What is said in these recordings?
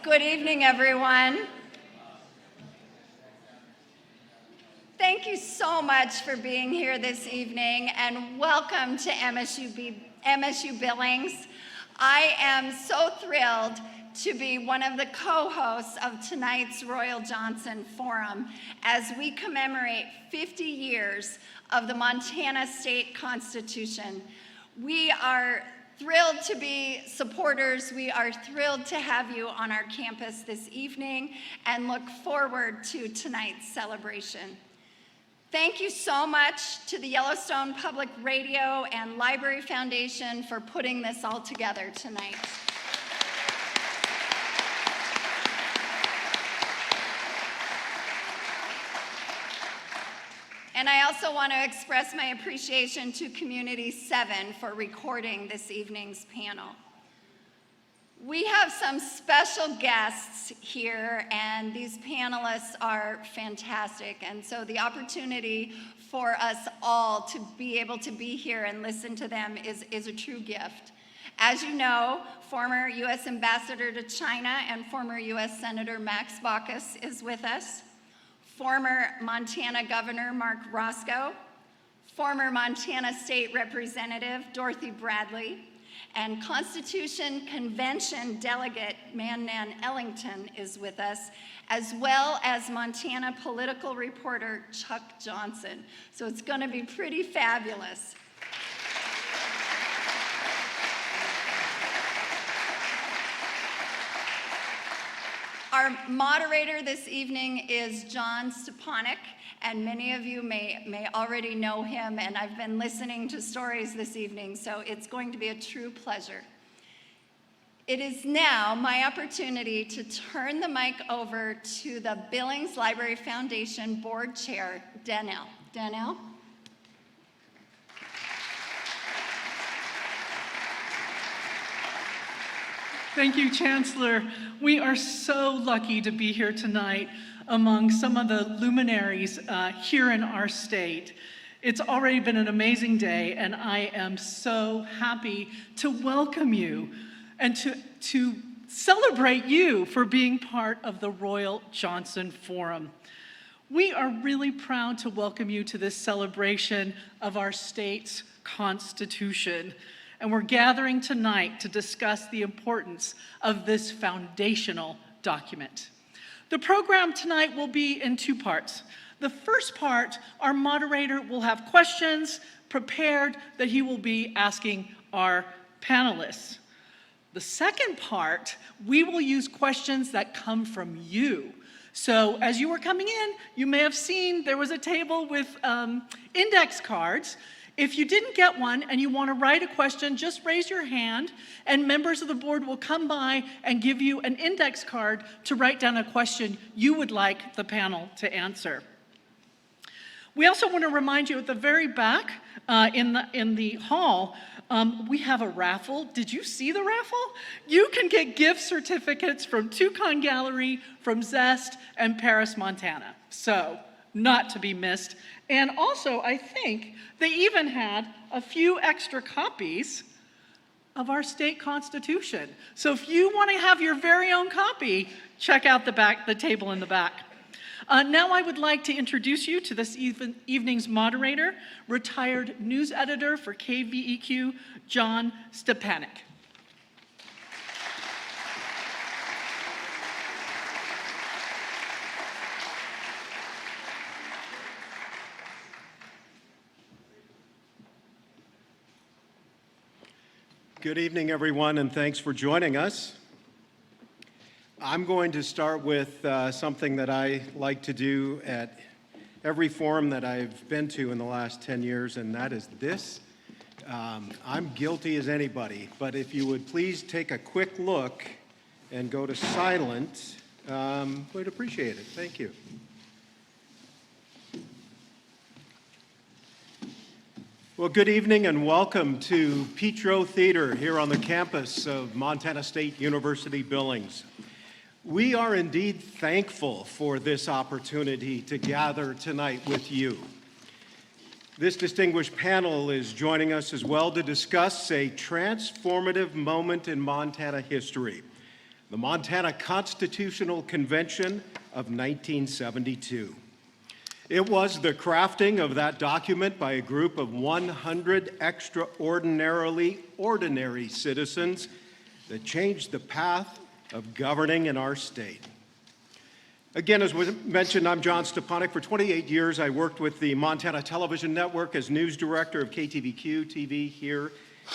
Good evening, everyone. Thank you so much for being here this evening, and welcome to MSU Billings. I am so thrilled to be one of the co-hosts of tonight's Royal Johnson Forum as we commemorate 50 years of the Montana State Constitution. We are thrilled to be supporters. We are thrilled to have you on our campus this evening and look forward to tonight's celebration. Thank you so much to the Yellowstone Public Radio and Library Foundation for putting this all together tonight. And I also want to express my appreciation to Community 7 for recording this evening's panel. We have some special guests here, and these panelists are fantastic. And so the opportunity for us all to be able to be here and listen to them is a true gift. As you know, former U.S. Ambassador to China and former U.S. Senator Max Baucus is with us. Former Montana Governor Mark Roscoe, former Montana State Representative Dorothy Bradley, and Constitution Convention Delegate Mannan Ellington is with us, as well as Montana political reporter Chuck Johnson. So it's going to be pretty fabulous. Our moderator this evening is John Stepanek, and many of you may already know him, and I've been listening to stories this evening, so it's going to be a true pleasure. It is now my opportunity to turn the mic over to the Billings Library Foundation Board Chair, Danelle. Danelle? Thank you, Chancellor. We are so lucky to be here tonight among some of the luminaries here in our state. It's already been an amazing day, and I am so happy to welcome you and to celebrate you for being part of the Royal Johnson Forum. We are really proud to welcome you to this celebration of our state's Constitution. And we're gathering tonight to discuss the importance of this foundational document. The program tonight will be in two parts. The first part, our moderator will have questions prepared that he will be asking our panelists. The second part, we will use questions that come from you. So as you were coming in, you may have seen there was a table with index cards. If you didn't get one and you want to write a question, just raise your hand and members of the board will come by and give you an index card to write down a question you would like the panel to answer. We also want to remind you at the very back in the hall, we have a raffle. Did you see the raffle? You can get gift certificates from Tucson Gallery, from Zest, and Paris, Montana. So, not to be missed. And also, I think they even had a few extra copies of our state constitution. So if you want to have your very own copy, check out the table in the back. Now I would like to introduce you to this evening's moderator, retired news editor for KVEQ, John Stepanek. Good evening, everyone, and thanks for joining us. I'm going to start with something that I like to do at every forum that I've been to in the last 10 years, and that is this. I'm guilty as anybody, but if you would please take a quick look and go to silent, we'd appreciate it. Thank you. Well, good evening and welcome to Petro Theater here on the campus of Montana State University Billings. We are indeed thankful for this opportunity to gather tonight with you. This distinguished panel is joining us as well to discuss a transformative moment in Montana history, the Montana Constitutional Convention of 1972. It was the crafting of that document by a group of 100 extraordinarily ordinary citizens that changed the path of governing in our state. Again, as was mentioned, I'm John Stepanek. For 28 years, I worked with the Montana Television Network as news director of KTVQ TV here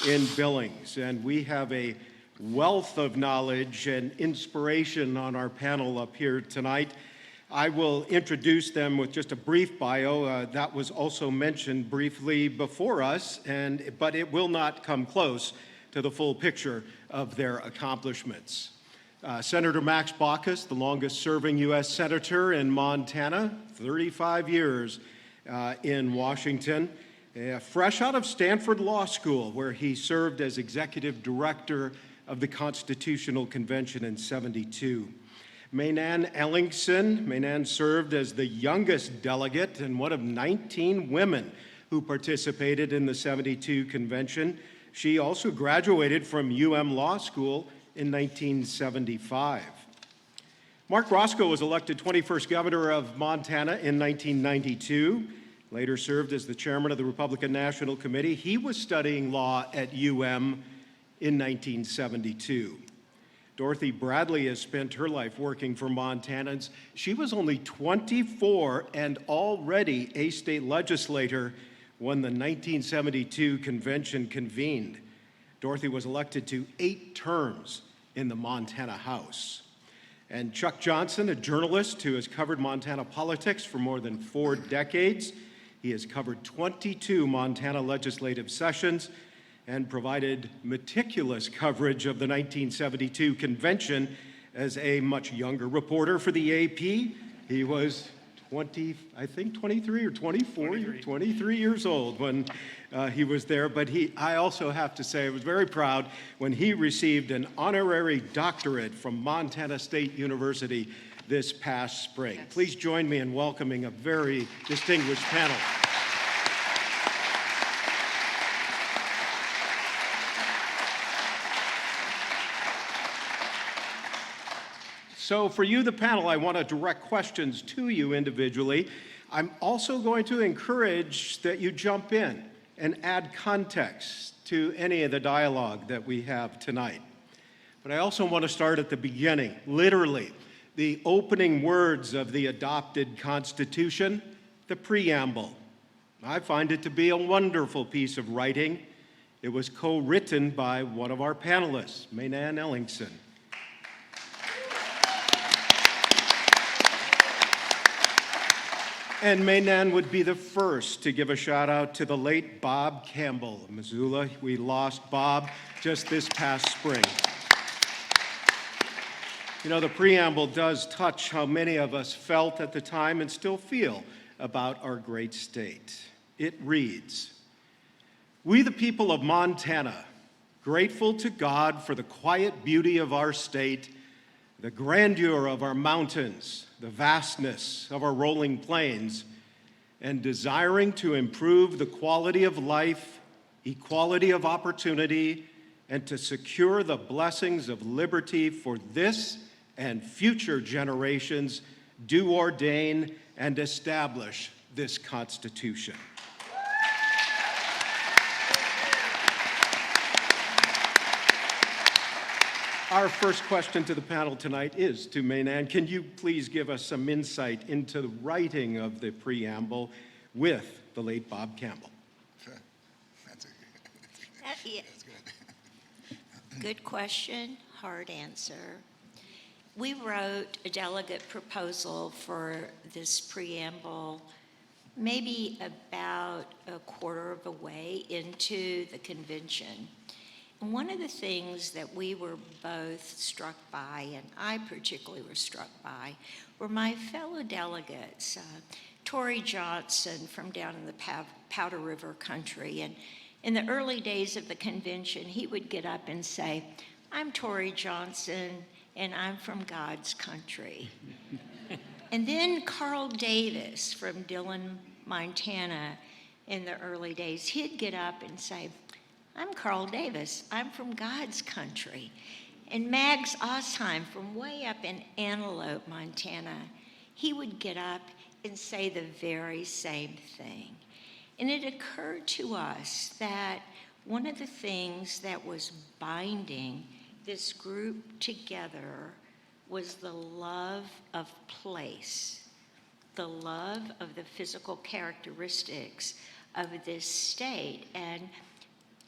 in Billings. And we have a wealth of knowledge and inspiration on our panel up here tonight. I will introduce them with just a brief bio. That was also mentioned briefly before us, but it will not come close to the full picture of their accomplishments. Senator Max Baucus, the longest-serving U.S. Senator in Montana, 35 years in Washington, fresh out of Stanford Law School, where he served as executive director of the Constitutional Convention in '72. Maynan Ellingson. Maynan served as the youngest delegate and one of 19 women who participated in the '72 convention. She also graduated from Law School in 1975. Mark Roscoe was elected 21st governor of Montana in 1992, later served as the chairman of the Republican National Committee. He was studying law at in 1972. Dorothy Bradley has spent her life working for Montanans. She was only 24 and already a state legislator when the 1972 convention convened. Dorothy was elected to 8 terms in the Montana House. And Chuck Johnson, a journalist who has covered Montana politics for more than 4 decades. He has covered 22 Montana legislative sessions and provided meticulous coverage of the 1972 convention as a much younger reporter for the AP. He was 23 or 24, 23 years old when he was there. But I also have to say I was very proud when he received an honorary doctorate from Montana State University this past spring. Yes. Please join me in welcoming a very distinguished panel. So for you, the panel, I want to direct questions to you individually. I'm also going to encourage that you jump in and add context to any of the dialogue that we have tonight. But I also want to start at the beginning, literally, the opening words of the adopted Constitution, the preamble. I find it to be a wonderful piece of writing. It was co-written by one of our panelists, Maynan Ellingson. And Maynan would be the first to give a shout out to the late Bob Campbell of Missoula. We lost Bob just this past spring. You know, the preamble does touch how many of us felt at the time and still feel about our great state. It reads, "We, the people of Montana, grateful to God for the quiet beauty of our state, the grandeur of our mountains, the vastness of our rolling plains, and desiring to improve the quality of life, equality of opportunity, and to secure the blessings of liberty for this and future generations, do ordain and establish this Constitution." Our first question to the panel tonight is to Maynan. Can you please give us some insight into the writing of the preamble with the late Bob Campbell? That's good question, hard answer. We wrote a delegate proposal for this preamble maybe about a quarter of a way into the convention. And one of the things that we were both struck by, and I particularly was struck by, were my fellow delegates. Torrey Johnson from down in the Powder River country. And in the early days of the convention, he would get up and say, "I'm Torrey Johnson, and I'm from God's country." And then Carl Davis from Dillon, Montana, in the early days, he'd get up and say, "I'm Carl Davis, I'm from God's country." And Mags Osheim from way up in Antelope, Montana, he would get up and say the very same thing. And it occurred to us that one of the things that was binding this group together was the love of place, the love of the physical characteristics of this state. And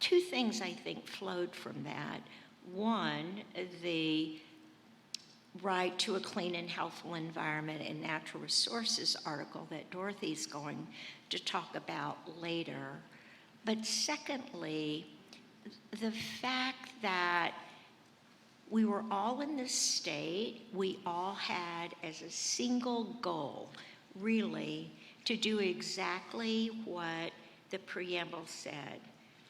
two things I think flowed from that. One, the right to a clean and healthful environment and natural resources article that Dorothy's going to talk about later. But secondly, the fact that we were all in this state, we all had as a single goal, really, to do exactly what the preamble said,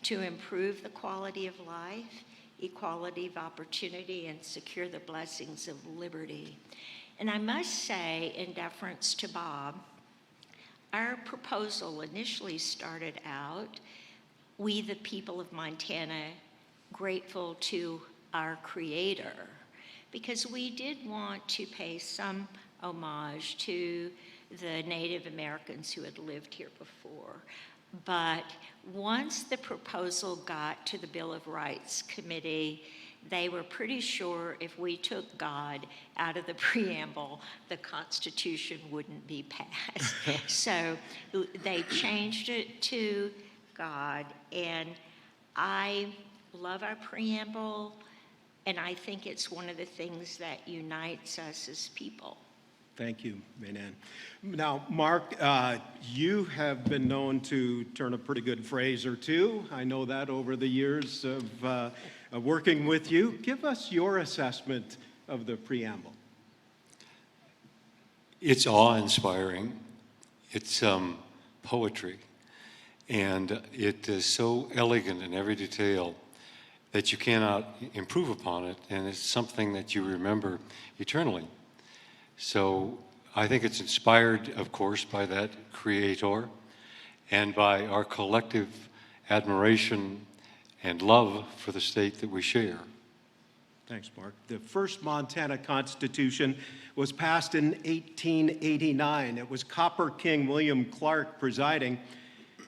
to improve the quality of life, equality of opportunity, and secure the blessings of liberty. And I must say, in deference to Bob, our proposal initially started out, we the people of Montana, grateful to our Creator, because we did want to pay some homage to the Native Americans who had lived here before. But once the proposal got to the Bill of Rights Committee, they were pretty sure if we took God out of the preamble, the Constitution wouldn't be passed. So they changed it to God, and I love our preamble, and I think it's one of the things that unites us as people. Thank you, Mainan. Now, Mark, you have been known to turn a pretty good phrase or two. I know that over the years of working with you. Give us your assessment of the preamble. It's awe-inspiring. It's poetry. And it is so elegant in every detail that you cannot improve upon it, and it's something that you remember eternally. So I think it's inspired, of course, by that Creator and by our collective admiration and love for the state that we share. Thanks, Mark. The first Montana Constitution was passed in 1889. It was Copper King William Clark presiding.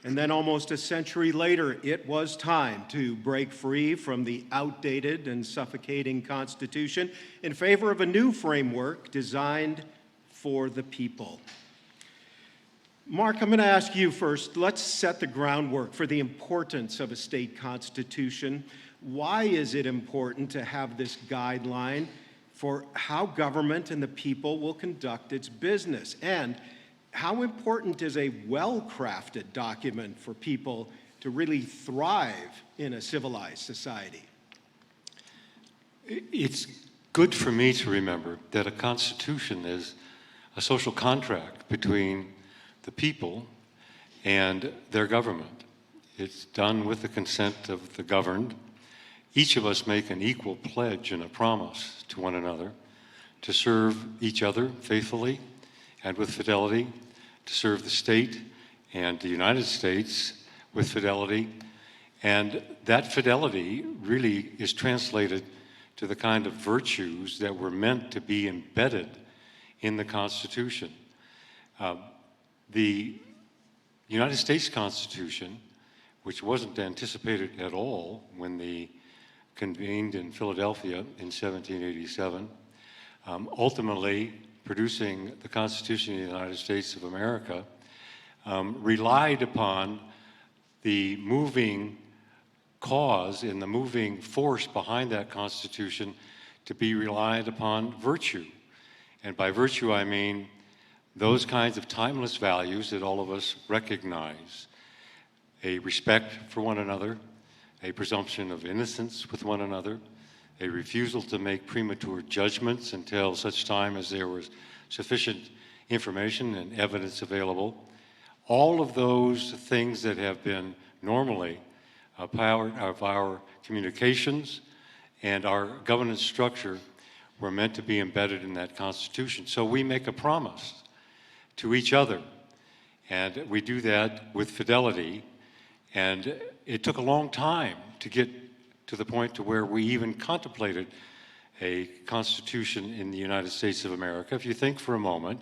And then almost a century later, it was time to break free from the outdated and suffocating Constitution in favor of a new framework designed for the people. Mark, I'm going to ask you first. Let's set the groundwork for the importance of a state constitution. Why is it important to have this guideline for how government and the people will conduct its business? And how important is a well-crafted document for people to really thrive in a civilized society? It's good for me to remember that a constitution is a social contract between the people and their government. It's done with the consent of the governed. Each of us make an equal pledge and a promise to one another to serve each other faithfully and with fidelity, to serve the state and the United States with fidelity. And that fidelity really is translated to the kind of virtues that were meant to be embedded in the Constitution. The United States Constitution, which wasn't anticipated at all when they convened in Philadelphia in 1787, ultimately producing the Constitution of the United States of America, relied upon the moving cause and the moving force behind that Constitution to be relied upon virtue. And by virtue, I mean those kinds of timeless values that all of us recognize: a respect for one another, a presumption of innocence with one another, a refusal to make premature judgments until such time as there was sufficient information and evidence available. All of those things that have been normally a part of our communications and our governance structure were meant to be embedded in that Constitution. So we make a promise to each other, and we do that with fidelity. And it took a long time to get to the point to where we even contemplated a constitution in the United States of America. If you think for a moment,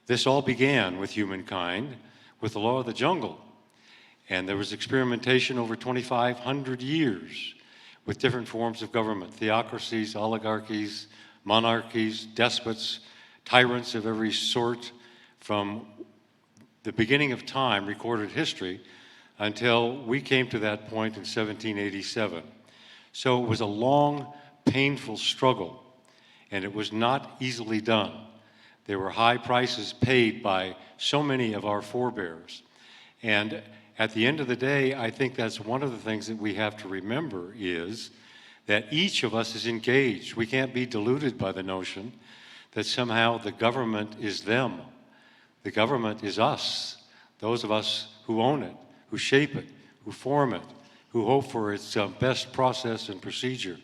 this all began with humankind, with the law of the jungle. And there was experimentation over 2,500 years with different forms of government, theocracies, oligarchies, monarchies, despots, tyrants of every sort, from the beginning of time, recorded history, until we came to that point in 1787. So it was a long, painful struggle, and it was not easily done. There were high prices paid by so many of our forebears. And at the end of the day, I think that's one of the things that we have to remember is that each of us is engaged. We can't be deluded by the notion that somehow the government is them. The government is us, those of us who own it, who shape it, who form it, who hope for its best process and procedure.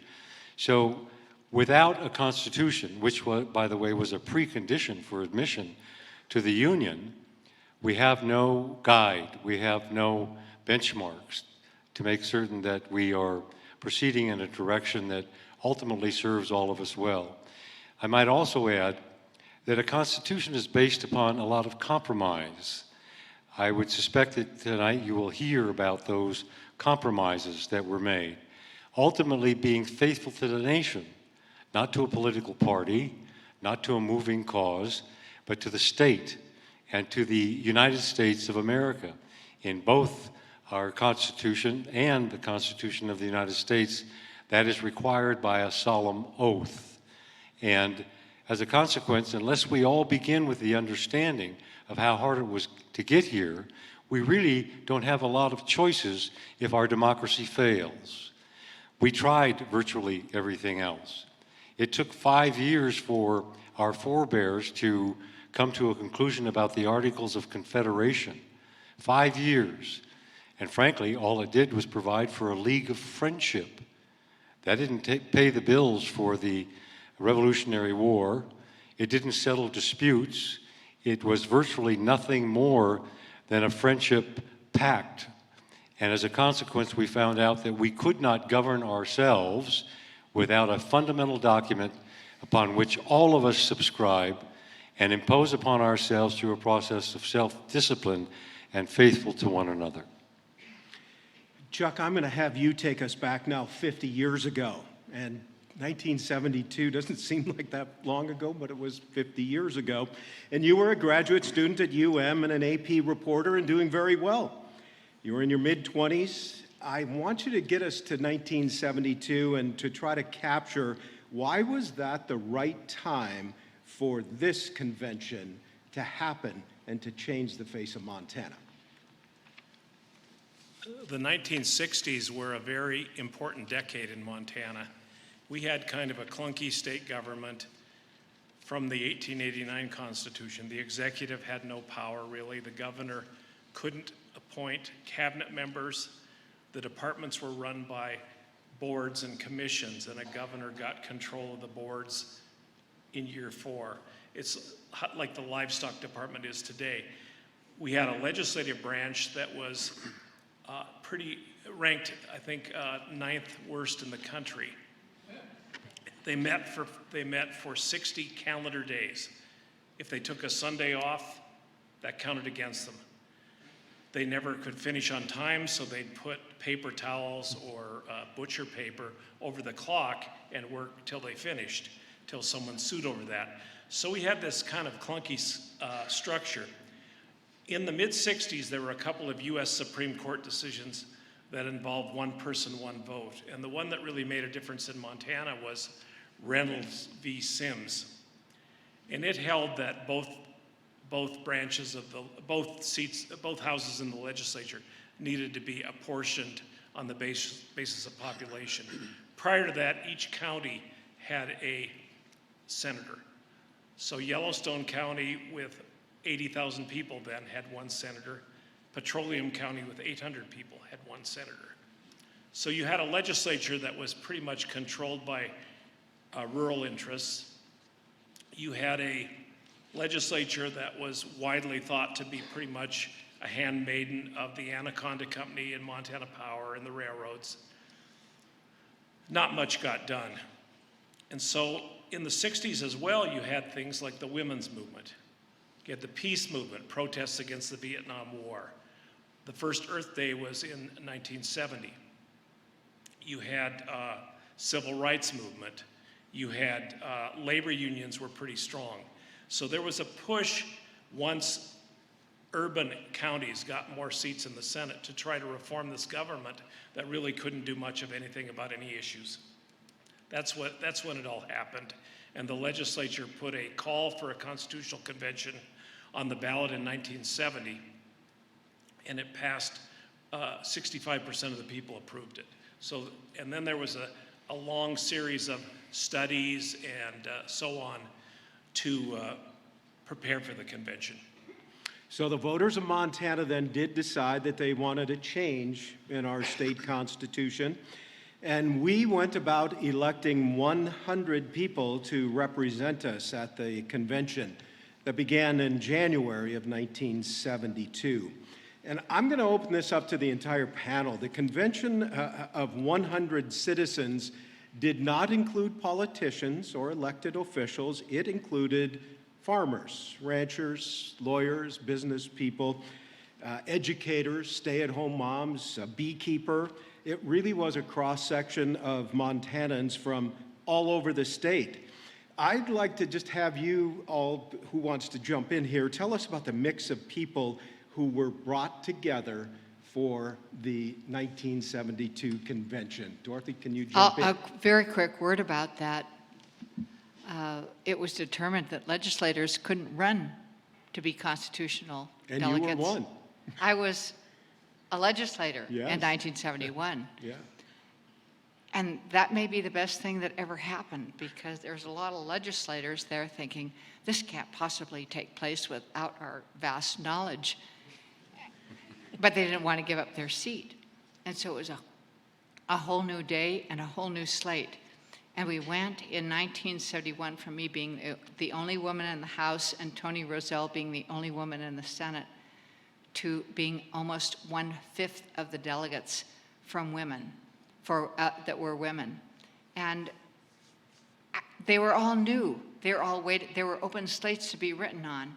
So without a constitution, which, by the way, was a precondition for admission to the Union, we have no guide, we have no benchmarks to make certain that we are proceeding in a direction that ultimately serves all of us well. I might also add that a constitution is based upon a lot of compromise. I would suspect that tonight you will hear about those compromises that were made, ultimately being faithful to the nation, not to a political party, not to a moving cause, but to the state and to the United States of America. In both our Constitution and the Constitution of the United States, that is required by a solemn oath. And as a consequence, unless we all begin with the understanding of how hard it was to get here, we really don't have a lot of choices if our democracy fails. We tried virtually everything else. It took 5 years for our forebears to come to a conclusion about the Articles of Confederation. 5 years. And frankly, all it did was provide for a league of friendship. That didn't pay the bills for the Revolutionary War. It didn't settle disputes. It was virtually nothing more than a friendship pact. And as a consequence, we found out that we could not govern ourselves without a fundamental document upon which all of us subscribe and impose upon ourselves through a process of self-discipline and faithful to one another. Chuck, I'm going to have you take us back now 50 years ago. And 1972 doesn't seem like that long ago, but it was 50 years ago. And you were a graduate student at UM and an AP reporter and doing very well. You were in your mid-20s. I want you to get us to 1972 and to try to capture why was that the right time for this convention to happen and to change the face of Montana? The 1960s were a very important decade in Montana. We had kind of a clunky state government from the 1889 Constitution. The executive had no power, really. The governor couldn't appoint cabinet members. The departments were run by boards and commissions, and a governor got control of the boards in year 4. It's like the livestock department is today. We had a legislative branch that was ranked, I think, 9th worst in the country. They met for 60 calendar days. If they took a Sunday off, that counted against them. They never could finish on time, so they'd put paper towels or butcher paper over the clock and work till they finished, till someone sued over that. So we had this kind of clunky structure. In the mid-60s, there were a couple of U.S. Supreme Court decisions that involved one person, one vote. And the one that really made a difference in Montana was Reynolds v. Sims. And it held that both branches of both houses in the legislature needed to be apportioned on the basis of population. Prior to that, each county had a senator. So Yellowstone County, with 80,000 people then, had one senator. Petroleum County, with 800 people, had one senator. So you had a legislature that was pretty much controlled by rural interests. You had a legislature that was widely thought to be pretty much a handmaiden of the Anaconda Company and Montana Power and the railroads. Not much got done. And so in the 60s as well, you had things like the women's movement. You had the peace movement, protests against the Vietnam War. The first Earth Day was in 1970. You had civil rights movement. You had labor unions were pretty strong. So there was a push once urban counties got more seats in the Senate to try to reform this government that really couldn't do much of anything about any issues. That's when it all happened. And the legislature put a call for a constitutional convention on the ballot in 1970, and it passed. 65% of the people approved it. So, and then there was a long series of studies and so on to prepare for the convention. So the voters of Montana then did decide that they wanted a change in our state constitution. And we went about electing 100 people to represent us at the convention that began in January of 1972. And I'm going to open this up to the entire panel. The convention of 100 citizens did not include politicians or elected officials. It included farmers, ranchers, lawyers, business people, educators, stay-at-home moms, a beekeeper. It really was a cross-section of Montanans from all over the state. I'd like to just have you all, who wants to jump in here, tell us about the mix of people who were brought together for the 1972 convention. Dorothy, can you jump in? A very quick word about that. It was determined that legislators couldn't run to be constitutional And delegates. you were one. I was a legislator Yes. in 1971. Yeah. And that may be the best thing that ever happened, because there's a lot of legislators there thinking, this can't possibly take place without our vast knowledge. But they didn't want to give up their seat. And so it was a whole new day and a whole new slate. And we went in 1971 from me being the only woman in the House and Toni Roselle being the only woman in the Senate to being almost 1/5 of the delegates from women, that were women. And they were all new. They were all there were open slates to be written on.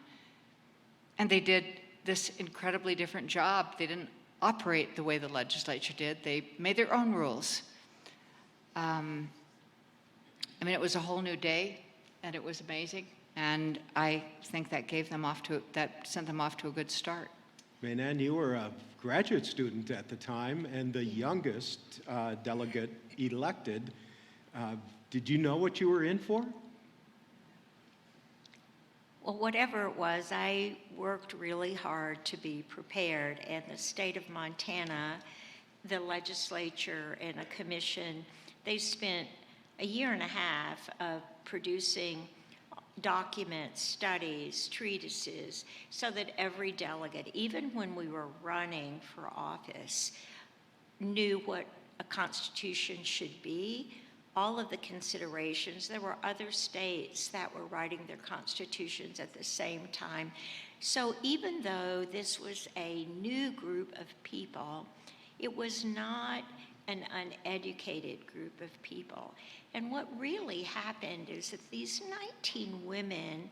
And they did this incredibly different job. They didn't operate the way the legislature did. They made their own rules. I mean, it was a whole new day, and it was amazing. And I think that sent them off to a good start. Mainan, you were a graduate student at the time and the youngest delegate elected. Did you know what you were in for? Well, whatever it was, I worked really hard to be prepared. And the state of Montana, the legislature and a commission, they spent a year and a half of producing documents, studies, treatises, so that every delegate, even when we were running for office, knew what a constitution should be, all of the considerations. There were other states that were writing their constitutions at the same time. So even though this was a new group of people, it was not an uneducated group of people. And what really happened is that these 19 women,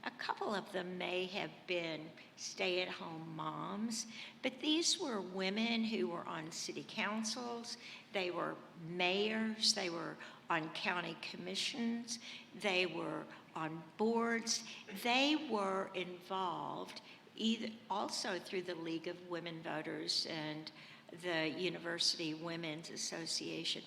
a couple of them may have been stay-at-home moms, but these were women who were on city councils, they were mayors, they were on county commissions, they were on boards, they were involved also through the League of Women Voters and the University Women's Association.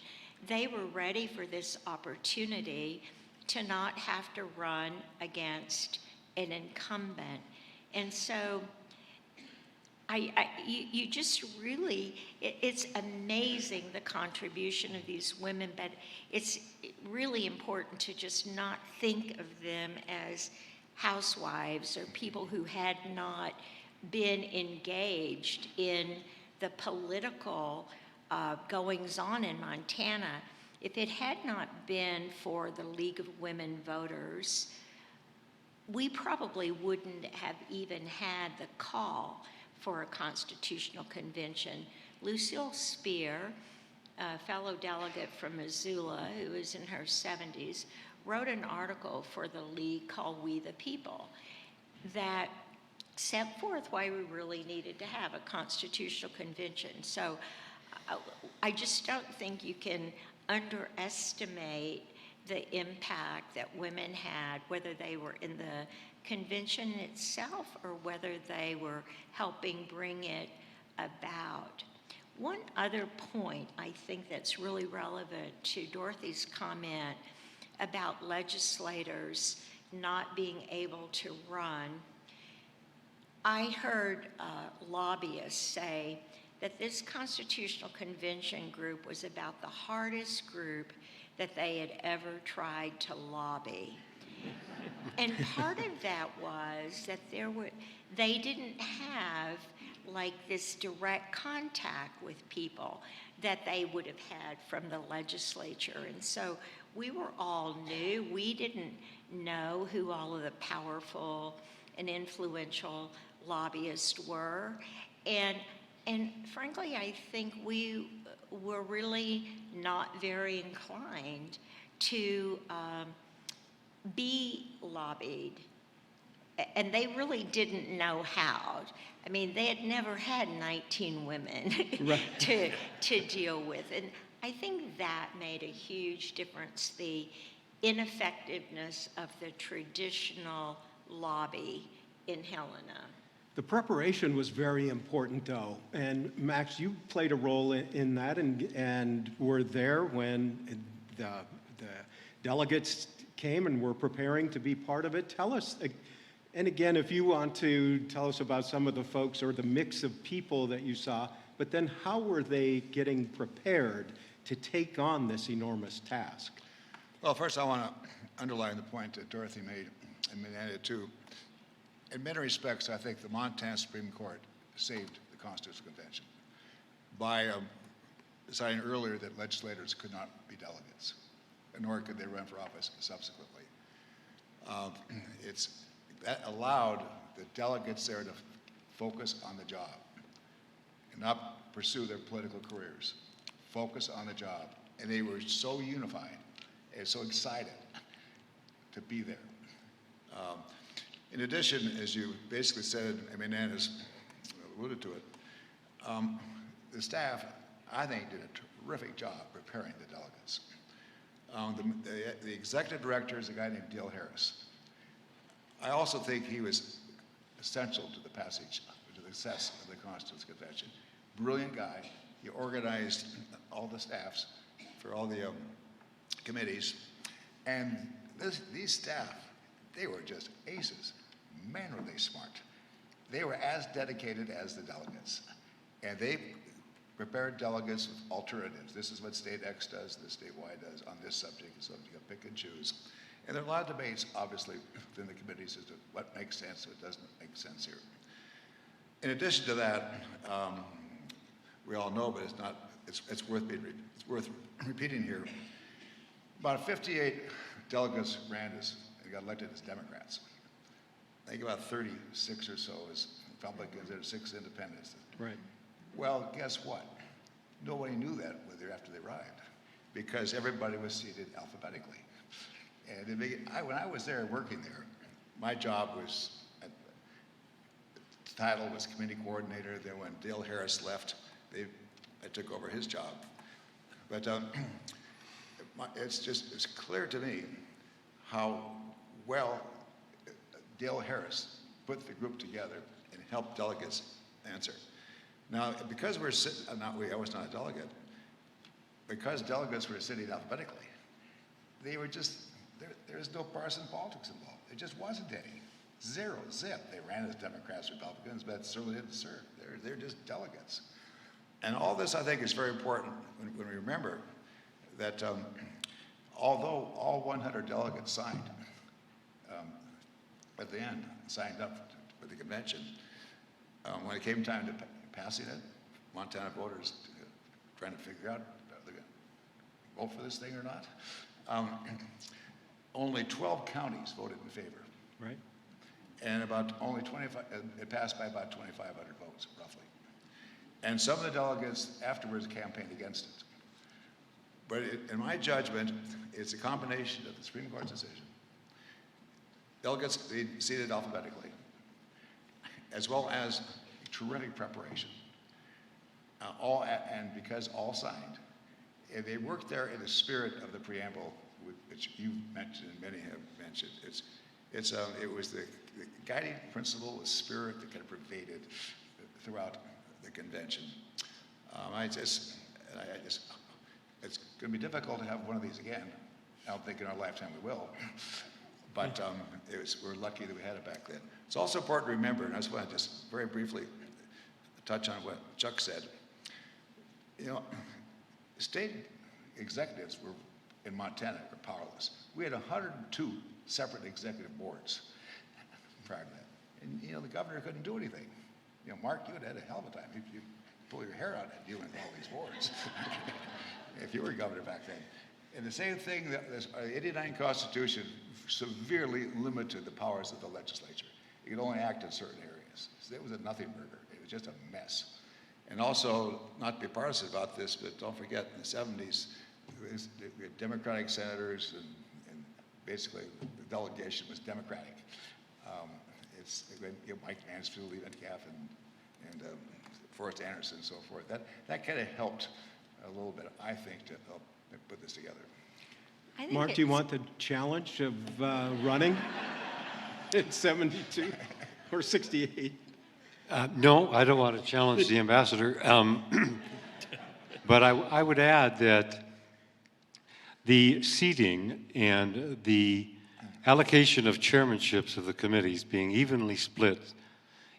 They were ready for this opportunity to not have to run against an incumbent. And so you just really, it's amazing the contribution of these women, but it's really important to just not think of them as housewives or people who had not been engaged in the political goings-on in Montana. If it had not been for the League of Women Voters, we probably wouldn't have even had the call for a constitutional convention. Lucille Speer a fellow delegate from Missoula who is in her 70s, wrote an article for the League called We the People that set forth why we really needed to have a constitutional convention. So I just don't think you can underestimate the impact that women had, whether they were in the convention itself or whether they were helping bring it about. One other point I think that's really relevant to Dorothy's comment about legislators not being able to run. I heard lobbyists say that this Constitutional Convention group was about the hardest group that they had ever tried to lobby. And part of that was that they didn't have like this direct contact with people that they would have had from the legislature. And so we were all new. We didn't know who all of the powerful and influential lobbyists were. And frankly, I think we were really not very inclined to be lobbied. And they really didn't know how. I mean, they had never had 19 women to deal with. And I think that made a huge difference, the ineffectiveness of the traditional lobby in Helena. The preparation was very important, though. And Max, you played a role in that and were there when the delegates came and were preparing to be part of it. Tell us, and again, if you want to tell us about some of the folks or the mix of people that you saw, but then how were they getting prepared to take on this enormous task? Well, first I want to underline the point that Dorothy made, and added too. In many respects, I think the Montana Supreme Court saved the Constitutional Convention by deciding earlier that legislators could not be delegates, nor could they run for office subsequently. That allowed the delegates there to focus on the job and not pursue their political careers. Focus on the job. And they were so unified and so excited to be there. In addition, as you basically said, I mean, Ann has alluded to it, the staff, I think, did a terrific job preparing the delegates. The executive director is a guy named Dale Harris. I also think he was essential to the passage, to the success of the Constitutional Convention. Brilliant guy. He organized all the staffs for all the committees. And these staff, they were just aces. Man, were they smart. They were as dedicated as the delegates. And they prepared delegates with alternatives. This is what State X does, this State Y does on this subject, so you can pick and choose. And there are a lot of debates, obviously, within the committees as to what makes sense, what doesn't make sense here. In addition to that, we all know, but it's worth repeating here. About 58 delegates ran and got elected as Democrats. I think about 36 or so as Republicans and 6 independents. Right. Well, guess what? Nobody knew that after they arrived because everybody was seated alphabetically. And when I was there working there, my job was, the title was committee coordinator. Then when Dale Harris left, I took over his job. But it's clear to me how well Dale Harris put the group together and helped delegates answer. Now, because I was not a delegate, because delegates were sitting alphabetically, they were just, there's no partisan politics involved. There just wasn't any. Zero, zip. They ran as Democrats, Republicans, but certainly didn't serve. They're just delegates. And all this, I think, is very important when we remember that although all 100 delegates signed at the end, signed up for the convention, when it came time to passing it, Montana voters trying to figure out whether to vote for this thing or not, only 12 counties voted in favor. Right. And about only 25, it passed by about 2,500 votes, roughly. And some of the delegates afterwards campaigned against it. But in my judgment, it's a combination of the Supreme Court's decision, delegates seated alphabetically, as well as terrific preparation. And because all signed, and they worked there in the spirit of the preamble, which you mentioned and many have mentioned. It was the guiding principle, the spirit that kind of pervaded throughout the convention. It's going to be difficult to have one of these again. I don't think in our lifetime we will, but we're lucky that we had it back then. It's also important to remember, and I just want to just very briefly touch on what Chuck said. You know, state executives in Montana were powerless. We had 102 separate executive boards prior to that. And, you know, the governor couldn't do anything. You know, Mark, you would have had a hell of a time. You pull your hair out and dealing with all these boards if you were governor back then. And the same thing, the 89 Constitution severely limited the powers of the legislature. It could only act in certain areas. So it was a nothing burger. It was just a mess. And also, not to be partisan about this, but don't forget, in the 70s, we had Democratic senators, and basically the delegation was Democratic. Mike Mansfield, Lee Metcalf, and Forrest Anderson, and so forth. That kind of helped a little bit, I think, to help put this together. Mark, do you want the challenge of running in 72 or 68? No, I don't want to challenge the ambassador. But I would add that the seating and the allocation of chairmanships of the committees being evenly split,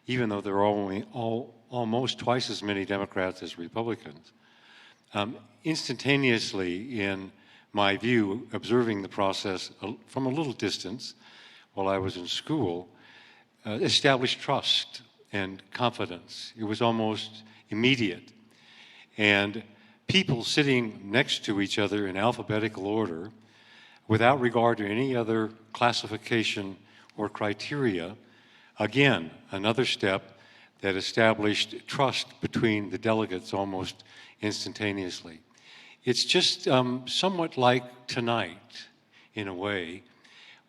even though there are almost twice as many Democrats as Republicans, instantaneously, in my view, observing the process from a little distance while I was in school, established trust and confidence. It was almost immediate. And people sitting next to each other in alphabetical order, without regard to any other classification or criteria, again, another step that established trust between the delegates almost instantaneously. It's just somewhat like tonight, in a way,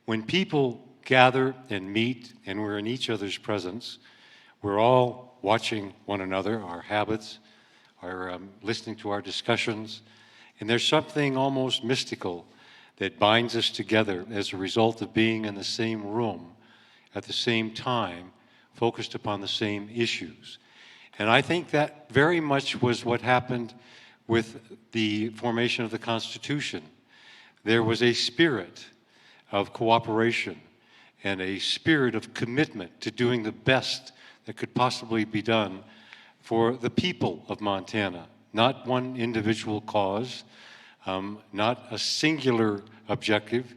when people gather and meet and we're in each other's presence. We're all watching one another, our habits, our listening to our discussions, and there's something almost mystical that binds us together as a result of being in the same room at the same time, focused upon the same issues. And I think that very much was what happened with the formation of the Constitution. There was a spirit of cooperation and a spirit of commitment to doing the best that could possibly be done for the people of Montana, not one individual cause, not a singular objective,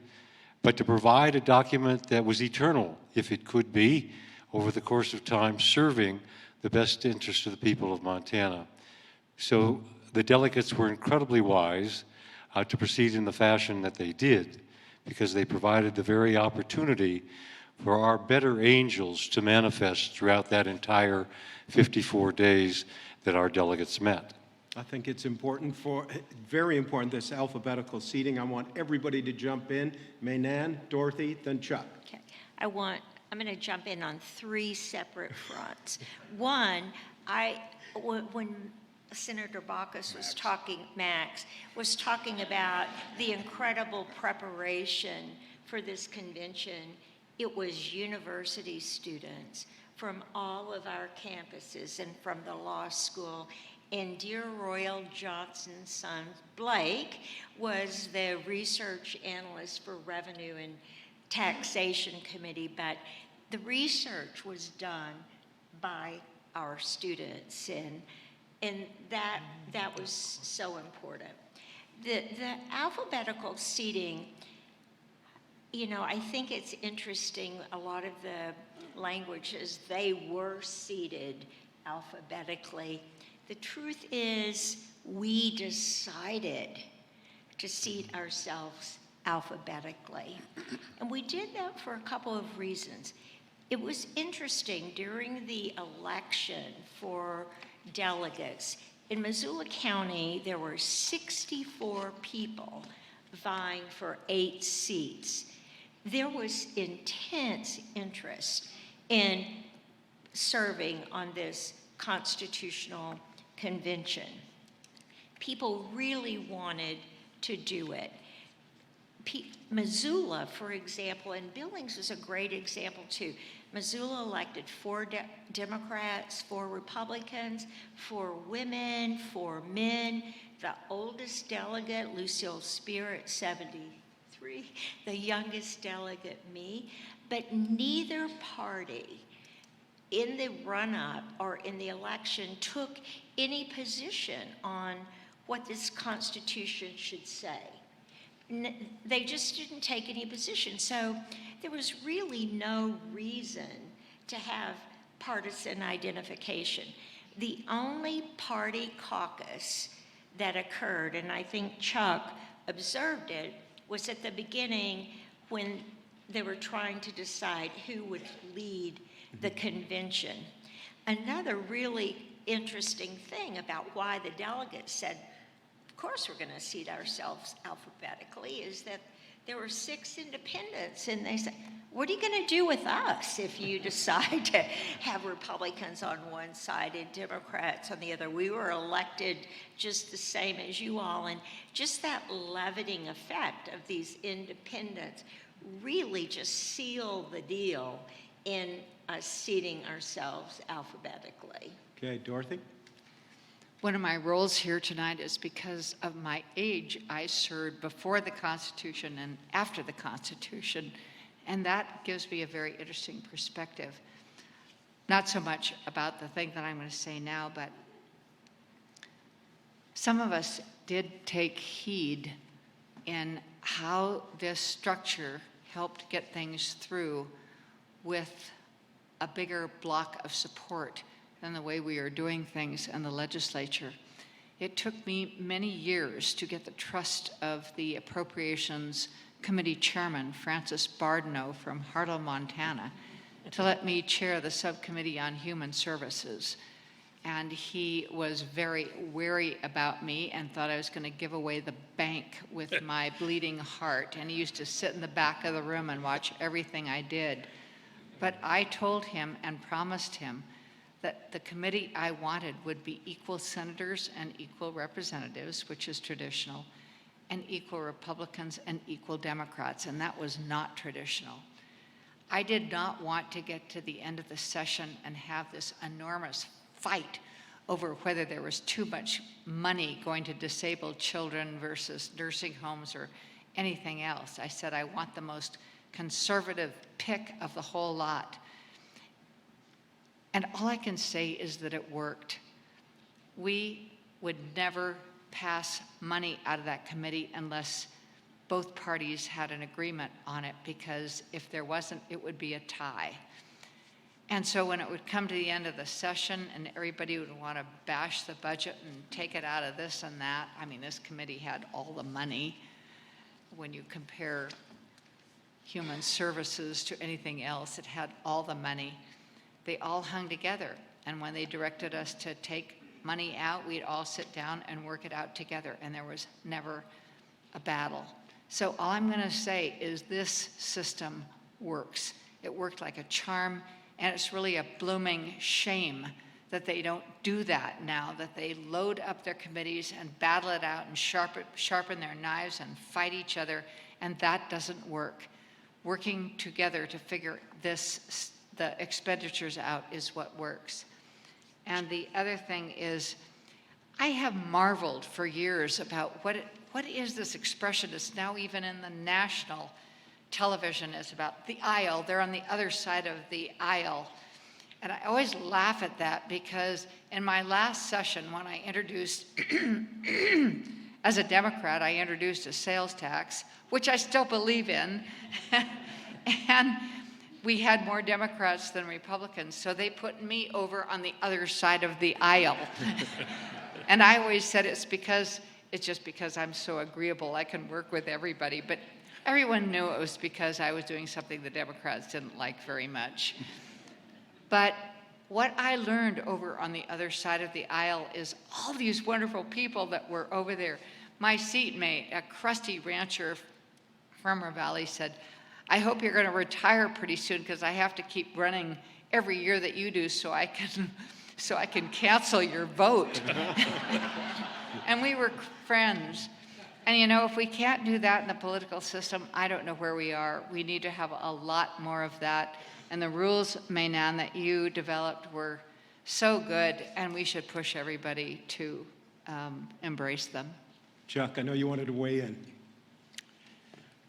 but to provide a document that was eternal, if it could be, over the course of time, serving the best interest of the people of Montana. So the delegates were incredibly wise to proceed in the fashion that they did, because they provided the very opportunity for our better angels to manifest throughout that entire 54 days that our delegates met. I think it's important very important, this alphabetical seating. I want everybody to jump in. Maynan, Dorothy, then Chuck. Okay. I'm going to jump in on three separate fronts. One, when Senator Baucus was talking, Max was talking about the incredible preparation for this convention. It was university students from all of our campuses and from the law school. And dear Royal Johnson's son, Blake, was the research analyst for Revenue and Taxation Committee, but the research was done by our students, and that was so important. The alphabetical seating, you know, I think it's interesting, a lot of the languages, they were seated alphabetically. The truth is, we decided to seat ourselves alphabetically. And we did that for a couple of reasons. It was interesting during the election for delegates. In Missoula County, there were 64 people vying for 8 seats. There was intense interest in serving on this constitutional convention. People really wanted to do it. Missoula, for example, and Billings is a great example too. Missoula elected 4 Democrats, 4 Republicans, 4 women, 4 men. The oldest delegate, Lucille Spear at 73, the youngest delegate, me. But neither party in the run-up or in the election took any position on what this Constitution should say. They just didn't take any position. So there was really no reason to have partisan identification. The only party caucus that occurred, and I think Chuck observed it, was at the beginning when they were trying to decide who would lead the convention. Another really interesting thing about why the delegates said, of course we're going to seat ourselves alphabetically, is that there were 6 independents, and they said, what are you going to do with us if you decide to have Republicans on one side and Democrats on the other? We were elected just the same as you all, and just that leavening effect of these independents really just sealed the deal in us seating ourselves alphabetically. Okay, Dorothy? One of my roles here tonight is because of my age. I served before the Constitution and after the Constitution, and that gives me a very interesting perspective. Not so much about the thing that I'm going to say now, but some of us did take heed in how this structure helped get things through with a bigger block of support than the way we are doing things in the legislature. It took me many years to get the trust of the Appropriations Committee Chairman, Francis Bardino from Harlow, Montana, to let me chair the Subcommittee on Human Services. And he was very wary about me and thought I was going to give away the bank with my bleeding heart. And he used to sit in the back of the room and watch everything I did. But I told him and promised him that the committee I wanted would be equal senators and equal representatives, which is traditional, and equal Republicans and equal Democrats, and that was not traditional. I did not want to get to the end of the session and have this enormous fight over whether there was too much money going to disabled children versus nursing homes or anything else. I said I want the most conservative pick of the whole lot. And all I can say is that it worked. We would never pass money out of that committee unless both parties had an agreement on it, because if there wasn't, it would be a tie. And so when it would come to the end of the session and everybody would want to bash the budget and take it out of this and that, I mean, this committee had all the money. When you compare human services to anything else, it had all the money. They all hung together. And when they directed us to take money out, we'd all sit down and work it out together. And there was never a battle. So all I'm going to say is this system works. It worked like a charm. And it's really a blooming shame that they don't do that now, that they load up their committees and battle it out and sharpen their knives and fight each other. And that doesn't work. Working together to figure the expenditures out is what works. And the other thing is, I have marveled for years about what is this expression that's now even in the national television is about the aisle. They're on the other side of the aisle. And I always laugh at that because in my last session when I introduced, as a Democrat, I introduced a sales tax, which I still believe in. And we had more Democrats than Republicans, so they put me over on the other side of the aisle. And I always said it's just because I'm so agreeable, I can work with everybody. But everyone knew it was because I was doing something the Democrats didn't like very much. But what I learned over on the other side of the aisle is all these wonderful people that were over there. My seatmate, a crusty rancher from Ravalli, said, I hope you're going to retire pretty soon because I have to keep running every year that you do so I can cancel your vote. And we were friends. And you know, if we can't do that in the political system, I don't know where we are. We need to have a lot more of that. And the rules, Mainan, that you developed were so good, and we should push everybody to embrace them. Chuck, I know you wanted to weigh in.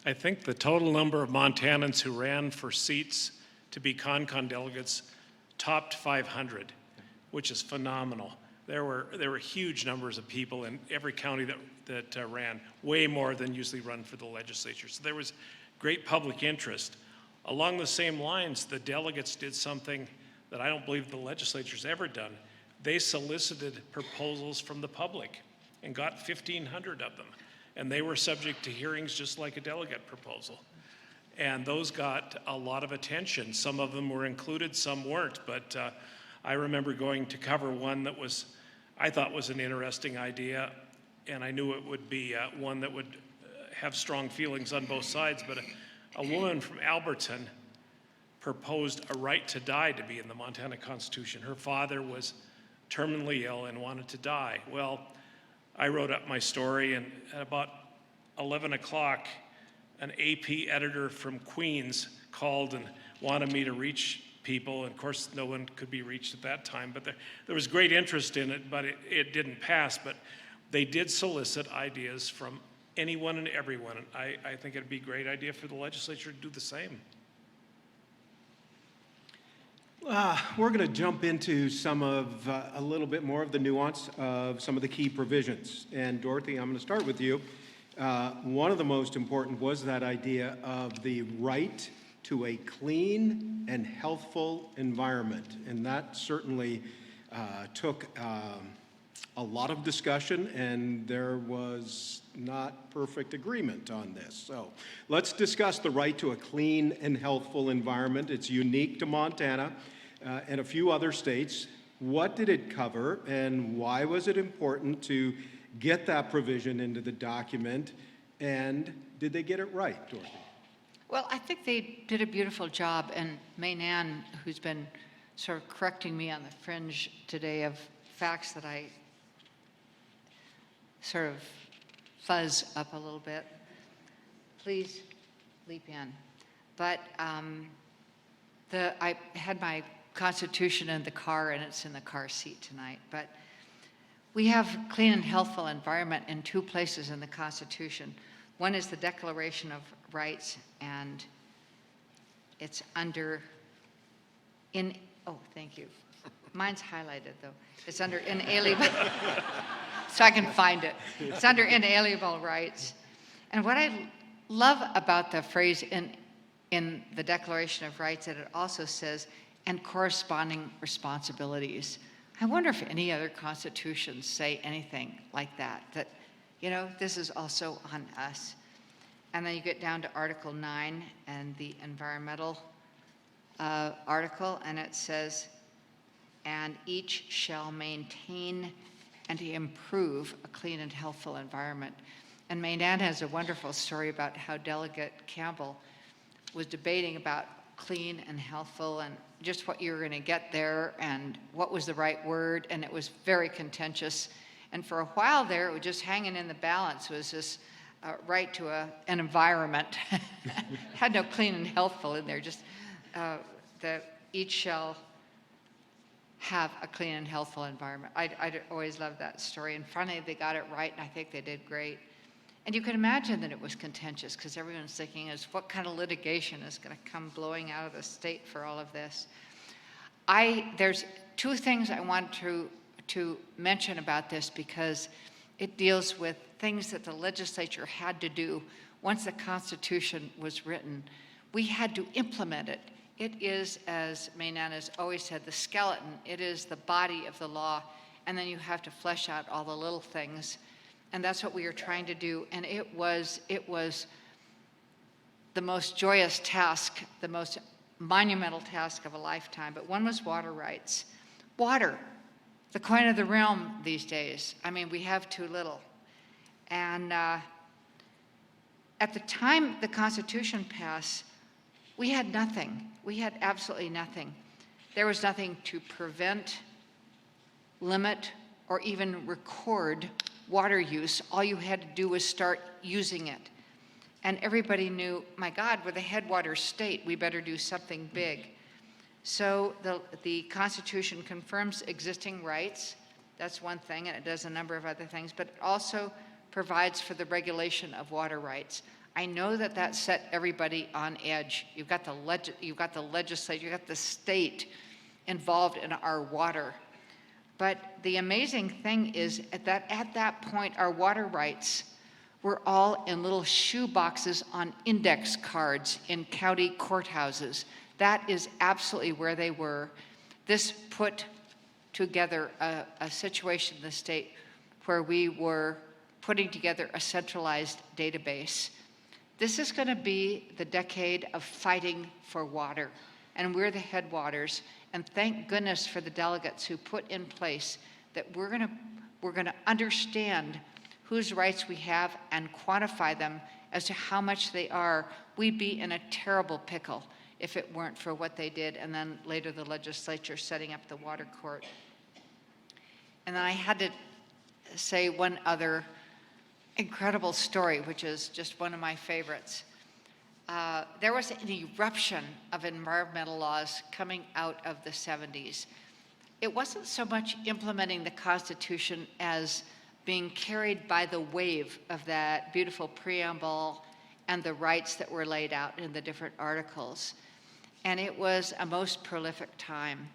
I think the total number of Montanans who ran for seats to be CONCON delegates topped 500, which is phenomenal. There were huge numbers of people in every county that ran, way more than usually run for the legislature. So there was great public interest. Along the same lines, the delegates did something that I don't believe the legislature's ever done. They solicited proposals from the public and got 1,500 of them. And they were subject to hearings just like a delegate proposal. And those got a lot of attention. Some of them were included, some weren't. But I remember going to cover one that I thought was an interesting idea, and I knew it would be one that would have strong feelings on both sides. But a woman from Alberton proposed a right to die to be in the Montana Constitution. Her father was terminally ill and wanted to die. Well, I wrote up my story, and at about 11 o'clock, an AP editor from Queens called and wanted me to reach people. And of course, no one could be reached at that time, but there was great interest in it, but it didn't pass. But they did solicit ideas from anyone and everyone. And I think it'd be a great idea for the legislature to do the same. We're going to jump into a little bit more of the nuance of some of the key provisions. And Dorothy, I'm going to start with you. One of the most important was that idea of the right to a clean and healthful environment. And that certainly took a lot of discussion, and there was not perfect agreement on this. So let's discuss the right to a clean and healthful environment. It's unique to Montana and a few other states. What did it cover, and why was it important to get that provision into the document? And did they get it right, Dorothy? Well, I think they did a beautiful job, and Mainan, who's been sort of correcting me on the fringe today of facts that I sort of fuzz up a little bit, please leap in. But I had my Constitution in the car, and it's in the car seat tonight. But we have clean and healthful environment in two places in the Constitution. One is the Declaration of Rights, and it's under oh, thank you. Mine's highlighted, though. It's under inalienable, so I can find it. It's under inalienable rights. And what I love about the phrase in the Declaration of Rights, that it also says, and corresponding responsibilities. I wonder if any other constitutions say anything like that, you know, this is also on us. And then you get down to Article 9 and the environmental article, and it says, and each shall maintain and improve a clean and healthful environment. And Mainan has a wonderful story about how Delegate Campbell was debating about clean and healthful and just what you were going to get there and what was the right word, and it was very contentious. And for a while there, it was just hanging in the balance, was this right to an environment. Had no clean and healthful in there, just that each shall have a clean and healthful environment. I always loved that story, and finally they got it right, and I think they did great. And you can imagine that it was contentious, because everyone's thinking is what kind of litigation is going to come blowing out of the state for all of this. There's two things I want to mention about this, because it deals with things that the legislature had to do once the Constitution was written. We had to implement it. It is, as Mainan has always said, the skeleton. It is the body of the law, and then you have to flesh out all the little things. And that's what we are trying to do. And it was the most joyous task, the most monumental task of a lifetime, but one was water rights. Water, the coin of the realm these days. I mean, we have too little. And at the time the Constitution passed, we had nothing. We had absolutely nothing. There was nothing to prevent, limit, or even record water use. All you had to do was start using it. And everybody knew, my God, we're the headwaters state. We better do something big. So the Constitution confirms existing rights. That's one thing, and it does a number of other things, but it also provides for the regulation of water rights. I know that that set everybody on edge. You've got the legislature, you've got the state involved in our water. But the amazing thing is at that point, our water rights were all in little shoe boxes on index cards in county courthouses. That is absolutely where they were. This put together a situation in the state where we were putting together a centralized database. This is going to be the decade of fighting for water, and we're the headwaters. And thank goodness for the delegates who put in place that we're going to understand whose rights we have and quantify them as to how much they are. We'd be in a terrible pickle if it weren't for what they did, and then later the legislature setting up the water court. And then I had to say one other incredible story, which is just one of my favorites. There was an eruption of environmental laws coming out of the 70s. It wasn't so much implementing the Constitution as being carried by the wave of that beautiful preamble and the rights that were laid out in the different articles. And it was a most prolific time.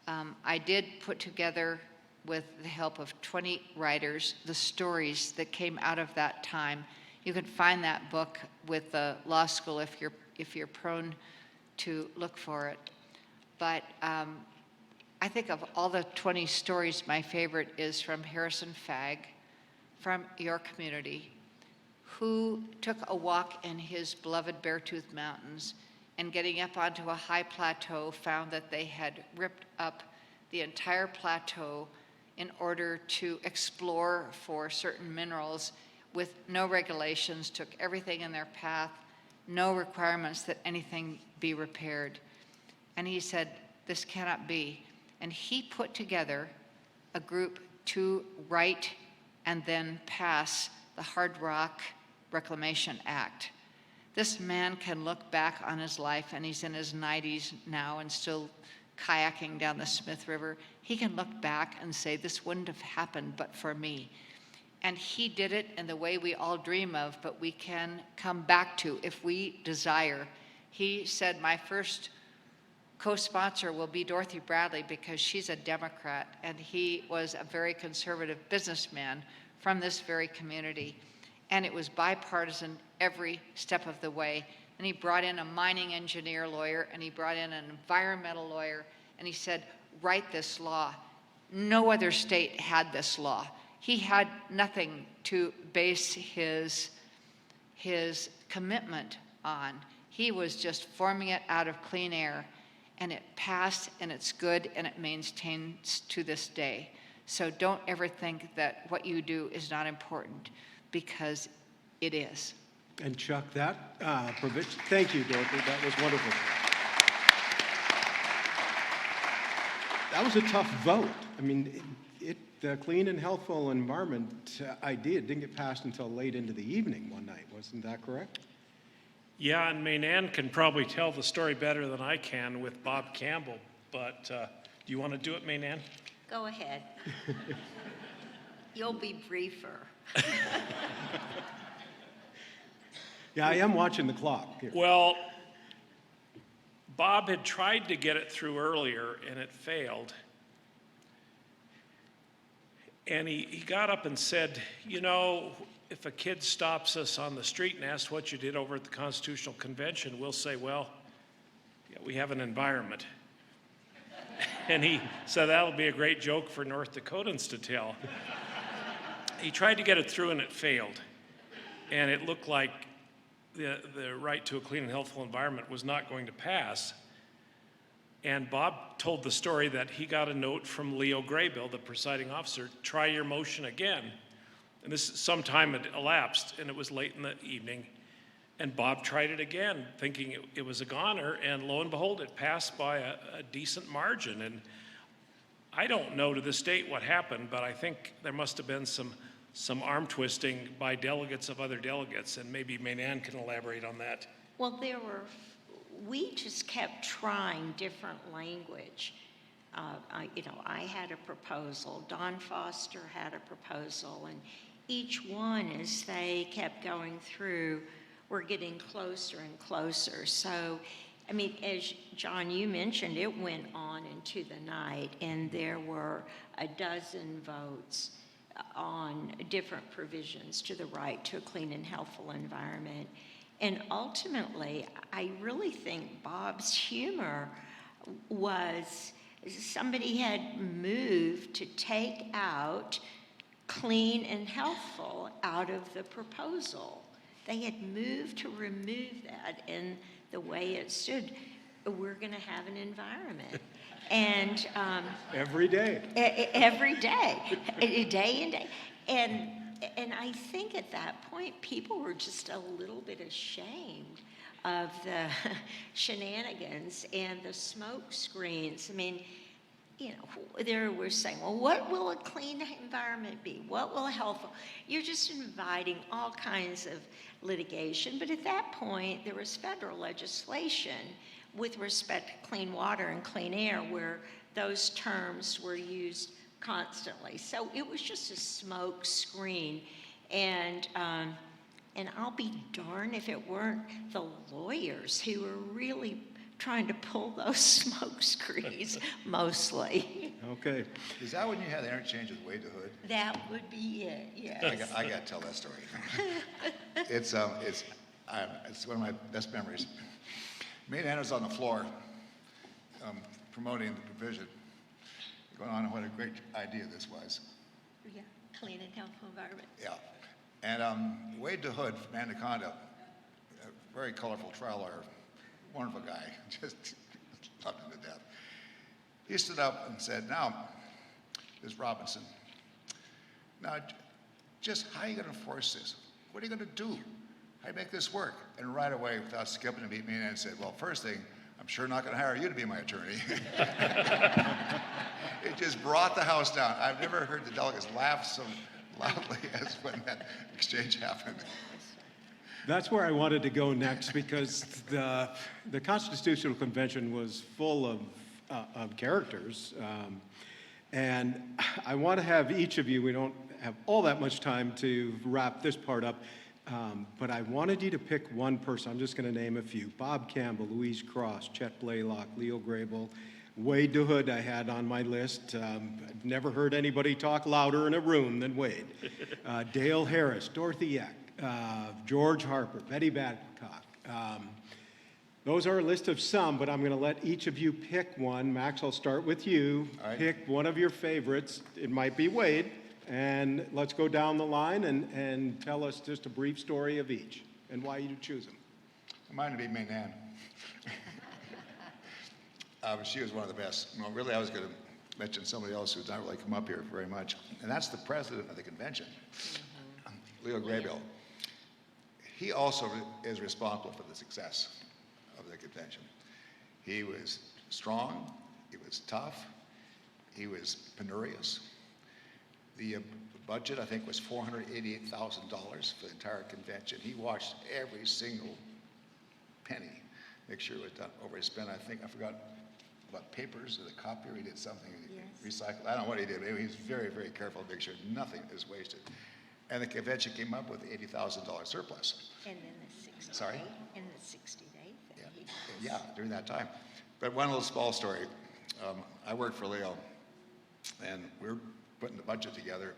I did put together, with the help of 20 writers, the stories that came out of that time. You can find that book with the law school if you're prone to look for it. But I think of all the 20 stories, my favorite is from Harrison Fagg from your community, who took a walk in his beloved Beartooth Mountains and getting up onto a high plateau found that they had ripped up the entire plateau in order to explore for certain minerals with no regulations, took everything in their path, no requirements that anything be repaired. And he said, this cannot be. And he put together a group to write and then pass the Hard Rock Reclamation Act. This man can look back on his life, and he's in his 90s now and still kayaking down the Smith River. He can look back and say, this wouldn't have happened but for me. And he did it in the way we all dream of, but we can come back to if we desire. He said, my first co-sponsor will be Dorothy Bradley because she's a Democrat, and he was a very conservative businessman from this very community. And it was bipartisan every step of the way. And he brought in a mining engineer lawyer, and he brought in an environmental lawyer, and he said, write this law. No other state had this law. He had nothing to base his commitment on. He was just forming it out of clean air, and it passed, and it's good, and it maintains to this day. So don't ever think that what you do is not important, because it is. And Chuck, that provision, thank you, Dorothy, that was wonderful. That was a tough vote. I mean, the clean and healthful environment idea didn't get passed until late into the evening one night, wasn't that correct? Yeah, and Maynann can probably tell the story better than I can with Bob Campbell, but do you want to do it, Maynann? Go ahead. You'll be briefer. Yeah, I am watching the clock here. Well, Bob had tried to get it through earlier, and it failed. And he got up and said, you know, if a kid stops us on the street and asks what you did over at the Constitutional Convention, we'll say, well, yeah, we have an environment. And he said that'll be a great joke for North Dakotans to tell. He tried to get it through and it failed. And it looked like the right to a clean and healthful environment was not going to pass. And Bob told the story that he got a note from Leo Graybill, the presiding officer, try your motion again. And some time had elapsed, and it was late in the evening. And Bob tried it again, thinking it was a goner, and lo and behold, it passed by a decent margin. And I don't know to this date what happened, but I think there must have been some arm twisting by delegates of other delegates, and maybe Maynard can elaborate on that. Well, we just kept trying different language. I had a proposal, Don Foster had a proposal, and each one, as they kept going through, were getting closer and closer. So, I mean, as John, you mentioned, it went on into the night, and there were a dozen votes on different provisions to the right to a clean and healthful environment. And ultimately, I really think Bob's humor was somebody had moved to take out clean and healthful out of the proposal. They had moved to remove that, and the way it stood, we're going to have an environment. And Every day. every day, day in day. And I think at that point, people were just a little bit ashamed of the shenanigans and the smoke screens. I mean, they were saying, well, what will a clean environment be? What will healthful? You're just inviting all kinds of litigation. But at that point, there was federal legislation with respect to clean water and clean air where those terms were used constantly. So it was just a smoke screen. And I'll be darned if it weren't the lawyers who were really trying to pull those smoke screens mostly. Okay. Is that when you had the interchange with Wade to Hood? That would be it, yes. I got to tell that story. It's one of my best memories. Me and Anna was on the floor promoting the provision, going on what a great idea this was. Yeah, clean and healthful environment. Yeah. And Wade to Hood from Anaconda, a very colorful trial lawyer, wonderful guy, just loved him to death. He stood up and said, now, Ms. Robinson, now, just how are you going to enforce this? What are you going to do? How do you make this work? And right away, without skipping a beat, me and said, well, first thing, I'm sure not going to hire you to be my attorney. It just brought the house down. I've never heard the delegates laugh so loudly as when that exchange happened. That's where I wanted to go next because the Constitutional Convention was full of characters. And I want to have each of you, we don't have all that much time to wrap this part up, but I wanted you to pick one person. I'm just going to name a few. Bob Campbell, Louise Cross, Chet Blaylock, Leo Graybill, Wade to Hood I had on my list. I've never heard anybody talk louder in a room than Wade. Dale Harris, Dorothy Eck, George Harper, Betty Babcock. Those are a list of some, but I'm going to let each of you pick one. Max, I'll start with you. All right. Pick one of your favorites. It might be Wade. And let's go down the line and tell us just a brief story of each and why you choose them. Mine would be Maynard. She was one of the best. No, really, I was going to mention somebody else who's not really come up here very much, and that's the president of the convention, Leo Graybill. He also is responsible for the success of the convention. He was strong, he was tough, he was penurious. The budget, I think, was $488,000 for the entire convention. He watched every single penny, make sure it was done over his spend. I forgot about papers or the copier. He did something, recycled. I don't know what he did, but he was very, very careful to make sure nothing is wasted. And the convention came up with $80,000 surplus. And then the 60 Sorry? day, and the 60 day thing. Yeah, during that time. But one little small story. I worked for Leo, and we were putting the budget together.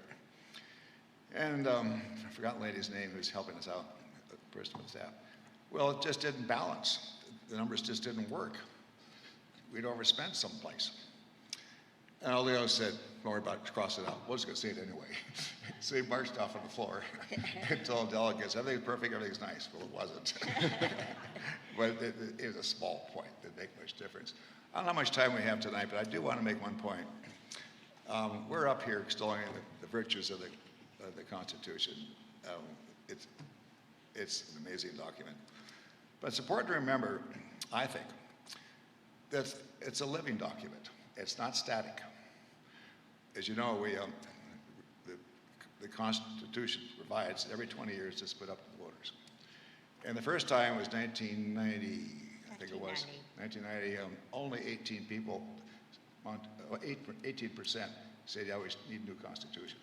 And I forgot the lady's name who's helping us out, the person with staff. Well, it just didn't balance. The numbers just didn't work. We'd overspent someplace. And Leo said, don't worry about it, cross it out. We're just going to say it anyway. So he marched off on the floor and told delegates, everything's perfect, everything's nice. Well, it wasn't. But it was a small point that didn't make much difference. I don't know how much time we have tonight, but I do want to make one point. We're up here extolling the virtues of the Constitution. It's an amazing document. But it's important to remember, I think, that it's a living document. It's not static. As you know, the Constitution provides every 20 years to split up the voters. And the first time was 1990, I think it was. 1990, only 18 people, 18% said, yeah, we need a new Constitution.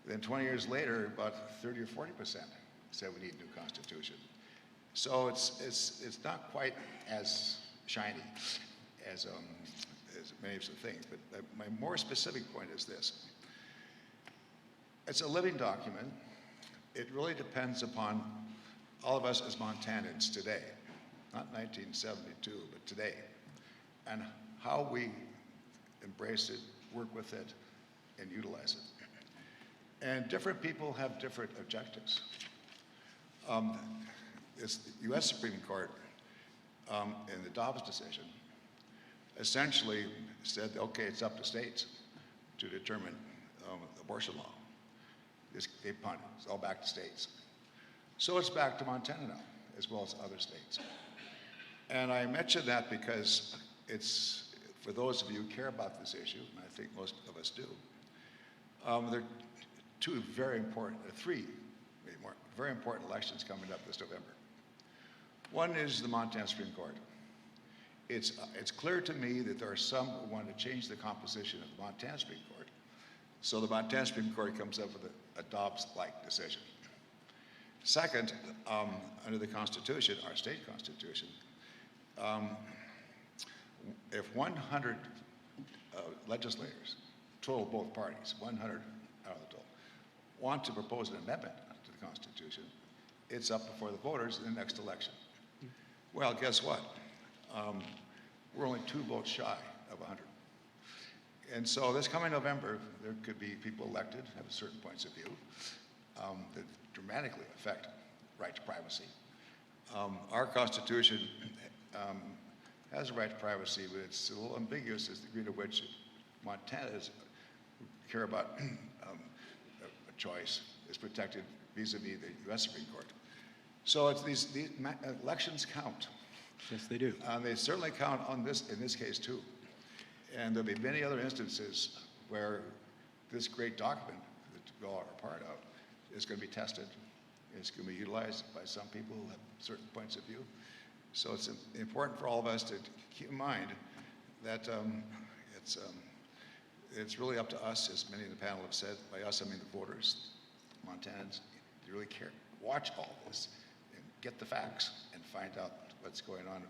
Then 20 years later, about 30 or 40% said we need a new Constitution. So it's not quite as shiny as many of the things. But my more specific point is this. It's a living document. It really depends upon all of us as Montanans today, not 1972, but today, and how we embrace it, work with it, and utilize it. And different people have different objectives. The U.S. Supreme Court, in the Dobbs decision, essentially said, okay, it's up to states to determine abortion law. They punt it. It's all back to states. So it's back to Montana now, as well as other states. And I mention that because it's, for those of you who care about this issue, and I think most of us do, there are three very important elections coming up this November. One is the Montana Supreme Court. It's clear to me that there are some who want to change the composition of the Montana Supreme Court. So the Montana Supreme Court comes up with a Dobbs-like decision. Second, under the Constitution, our state Constitution, if 100 legislators, total both parties, 100 out of the total, want to propose an amendment to the Constitution, it's up before the voters in the next election. Well, guess what? We're only 2 votes shy of 100. And so this coming November, there could be people elected, have certain points of view that dramatically affect right to privacy. Our Constitution has a right to privacy, but it's a little ambiguous as the degree to which Montanans who care about a choice is protected vis-a-vis the U.S. Supreme Court. So it's these elections count. Yes, they do. They certainly count on in this case too. And there'll be many other instances where this great document that we all are a part of is going to be tested. It's going to be utilized by some people who have certain points of view. So it's important for all of us to keep in mind that it's really up to us, as many in the panel have said. By us, I mean the voters, Montanans, to really care, watch all this, and get the facts, and find out what's going on,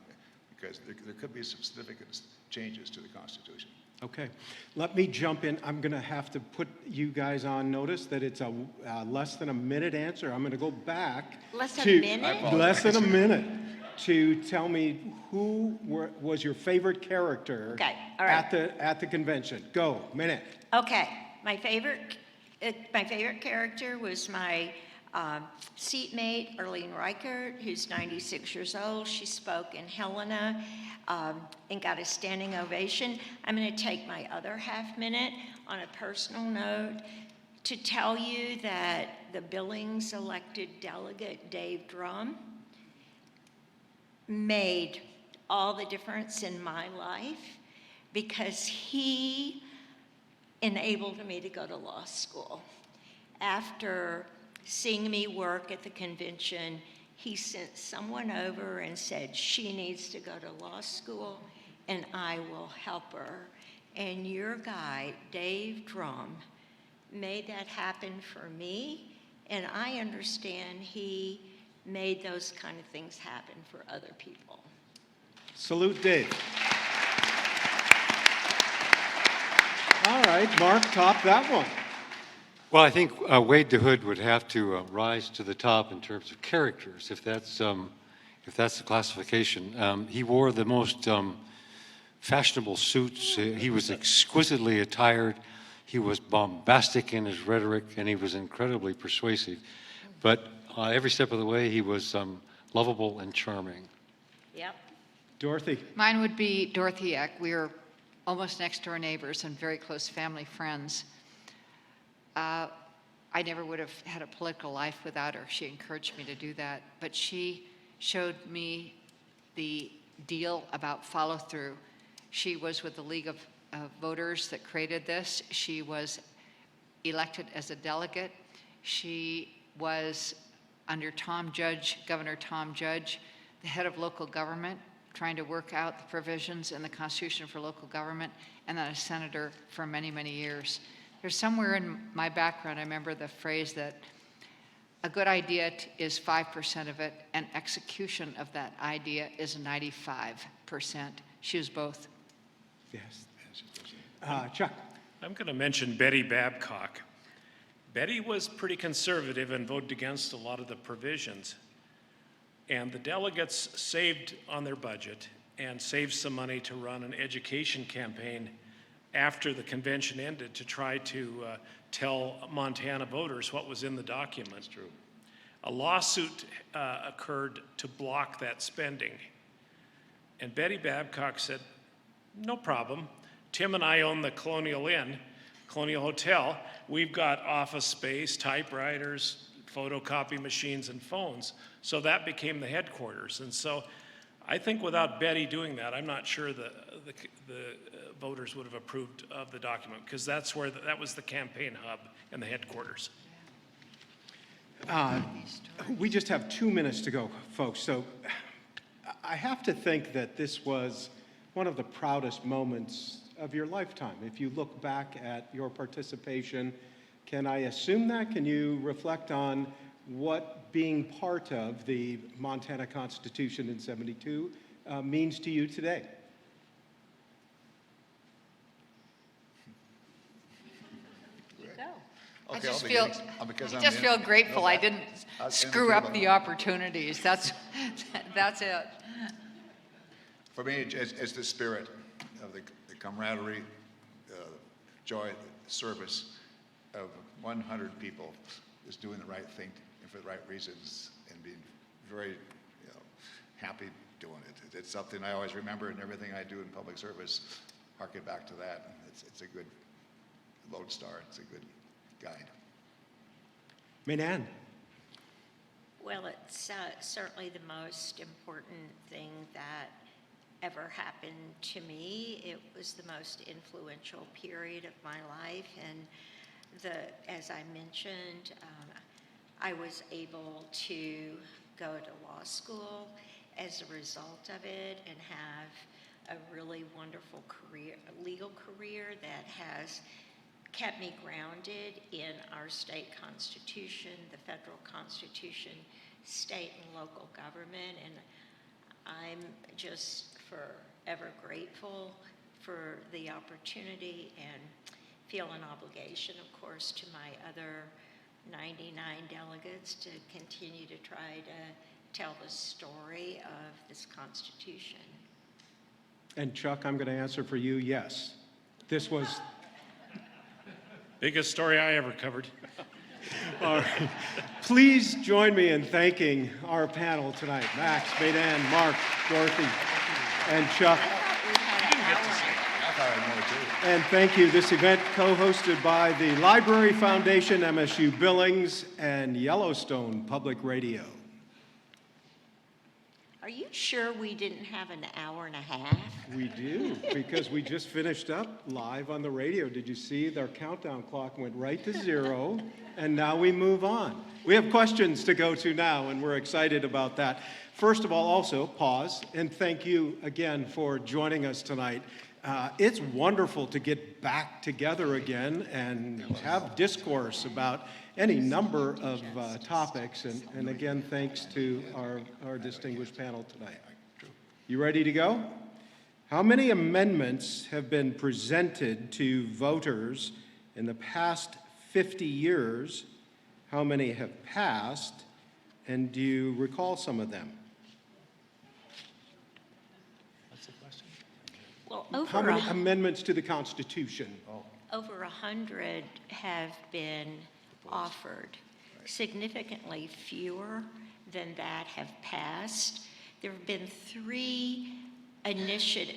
because there could be some significant changes to the Constitution. Okay, let me jump in. I'm going to have to put you guys on notice that it's a less than a minute answer. I'm going to go back Less than a minute? Less than a minute to tell me who was your favorite character Okay, all right. at the convention. Go, minute. Okay, my favorite character was my seatmate, Arlene Reichert, who's 96 years old. She spoke in Helena and got a standing ovation. I'm going to take my other half minute on a personal note to tell you that the Billings elected delegate, Dave Drum, made all the difference in my life because he enabled me to go to law school. After seeing me work at the convention, he sent someone over and said, she needs to go to law school and I will help her. And your guy, Dave Drum, made that happen for me. And I understand he made those kind of things happen for other people. Salute Dave. All right, Mark, top that one. Well, I think Wade DeHood would have to rise to the top in terms of characters, if that's the classification. He wore the most fashionable suits. He was exquisitely attired. He was bombastic in his rhetoric, and he was incredibly persuasive. But every step of the way, he was lovable and charming. Yep. Dorothy? Mine would be Dorothy Eck. We are almost next door neighbors and very close family friends. I never would have had a political life without her. She encouraged me to do that. But she showed me the deal about follow through. She was with the League of Voters that created this. She was elected as a delegate. She was under Tom Judge, Governor Tom Judge, the head of local government, trying to work out the provisions in the Constitution for local government, and then a senator for many, many years. There's somewhere in my background, I remember the phrase that a good idea is 5% of it, and execution of that idea is 95%. She was both. Yes. Chuck? I'm going to mention Betty Babcock. Betty was pretty conservative and voted against a lot of the provisions. And the delegates saved on their budget and saved some money to run an education campaign after the convention ended to try to tell Montana voters what was in the document. That's true. A lawsuit occurred to block that spending. And Betty Babcock said, no problem. Tim and I own the Colonial Inn, Colonial Hotel. We've got office space, typewriters, photocopy machines, and phones. So that became the headquarters. And so I think without Betty doing that, I'm not sure the voters would have approved of the document, because that's where that was the campaign hub and the headquarters. We just have 2 minutes to go, folks. So I have to think that this was one of the proudest moments of your lifetime. If you look back at your participation, can I assume that? Can you reflect on what being part of the Montana Constitution in '72 means to you today? I Okay, just I'll feel, begin. Because I I'm just in- feel grateful No, I that- didn't I was in screw the up field the on- opportunities. That's it. For me, it's the spirit of the camaraderie, joy, service of 100 people is doing the right thing and for the right reasons and being very happy doing it. It's something I always remember in everything I do in public service, harken back to that. It's a good lodestar. It's a good guide. Mainann? Well, it's certainly the most important thing that ever happened to me. It was the most influential period of my life, and as I mentioned, I was able to go to law school as a result of it and have a really wonderful career, legal career that has kept me grounded in our state constitution, the federal constitution, state and local government, and I'm just forever grateful for the opportunity and feel an obligation, of course, to my other 99 delegates to continue to try to tell the story of this Constitution. And Chuck, I'm going to answer for you, yes. This was... Biggest story I ever covered. All right. Please join me in thanking our panel tonight. Max, Mainann, Mark, Dorothy, and Chuck. I thought I'd know too. And thank you. This event co-hosted by the Library Foundation, MSU Billings, and Yellowstone Public Radio. Are you sure we didn't have an hour and a half? We do, because we just finished up live on the radio. Did you see their countdown clock went right to 0, and now we move on. We have questions to go to now, and we're excited about that. First of all, also, pause, and thank you again for joining us tonight. It's wonderful to get back together again and have discourse about any number of topics. And again, thanks to our distinguished panel tonight. You ready to go? How many amendments have been presented to voters in the past 50 years? How many have passed? And do you recall some of them? Well, How many amendments to the Constitution? over 100 have been offered. Significantly fewer than that have passed. There have been 3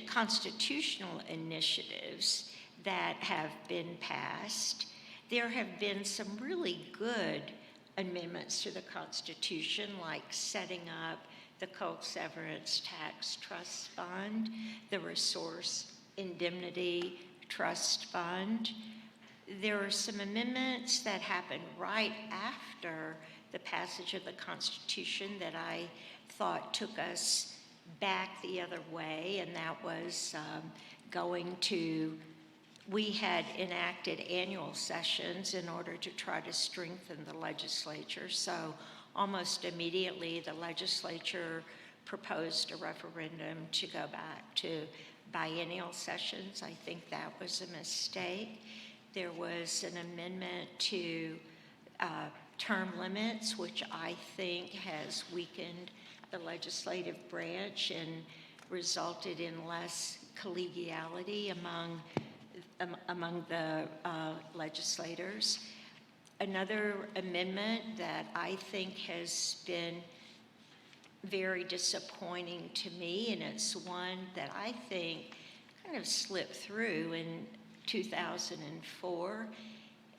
constitutional initiatives that have been passed. There have been some really good amendments to the Constitution, like setting up the Coke Severance Tax Trust Fund, the Resource Indemnity Trust Fund. There are some amendments that happened right after the passage of the Constitution that I thought took us back the other way, and that was we had enacted annual sessions in order to try to strengthen the legislature. So almost immediately, the legislature proposed a referendum to go back to biennial sessions. I think that was a mistake. There was an amendment to term limits, which I think has weakened the legislative branch and resulted in less collegiality among the legislators. Another amendment that I think has been very disappointing to me, and it's one that I think kind of slipped through in 2004,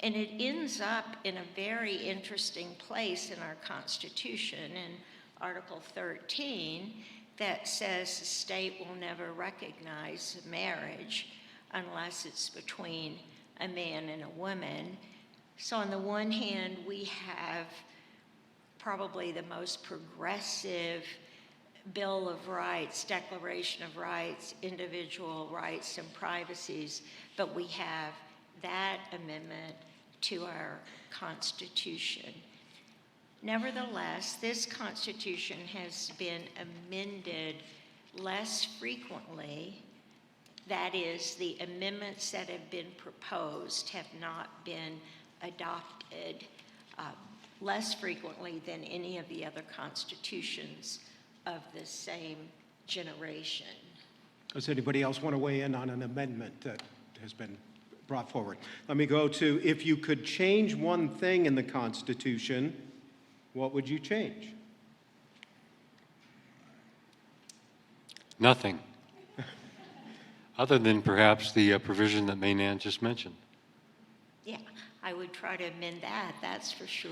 and it ends up in a very interesting place in our Constitution in Article 13 that says the state will never recognize marriage unless it's between a man and a woman. So on the one hand, we have probably the most progressive Bill of Rights, Declaration of Rights, individual rights and privacies, but we have that amendment to our Constitution. Nevertheless, this Constitution has been amended less frequently. That is, the amendments that have been proposed have not been adopted less frequently than any of the other constitutions of the same generation. Does anybody else want to weigh in on an amendment that has been brought forward? Let me go to, if you could change one thing in the Constitution, what would you change? Nothing. Other than perhaps the provision that Maynard just mentioned. Yeah, I would try to amend that, that's for sure.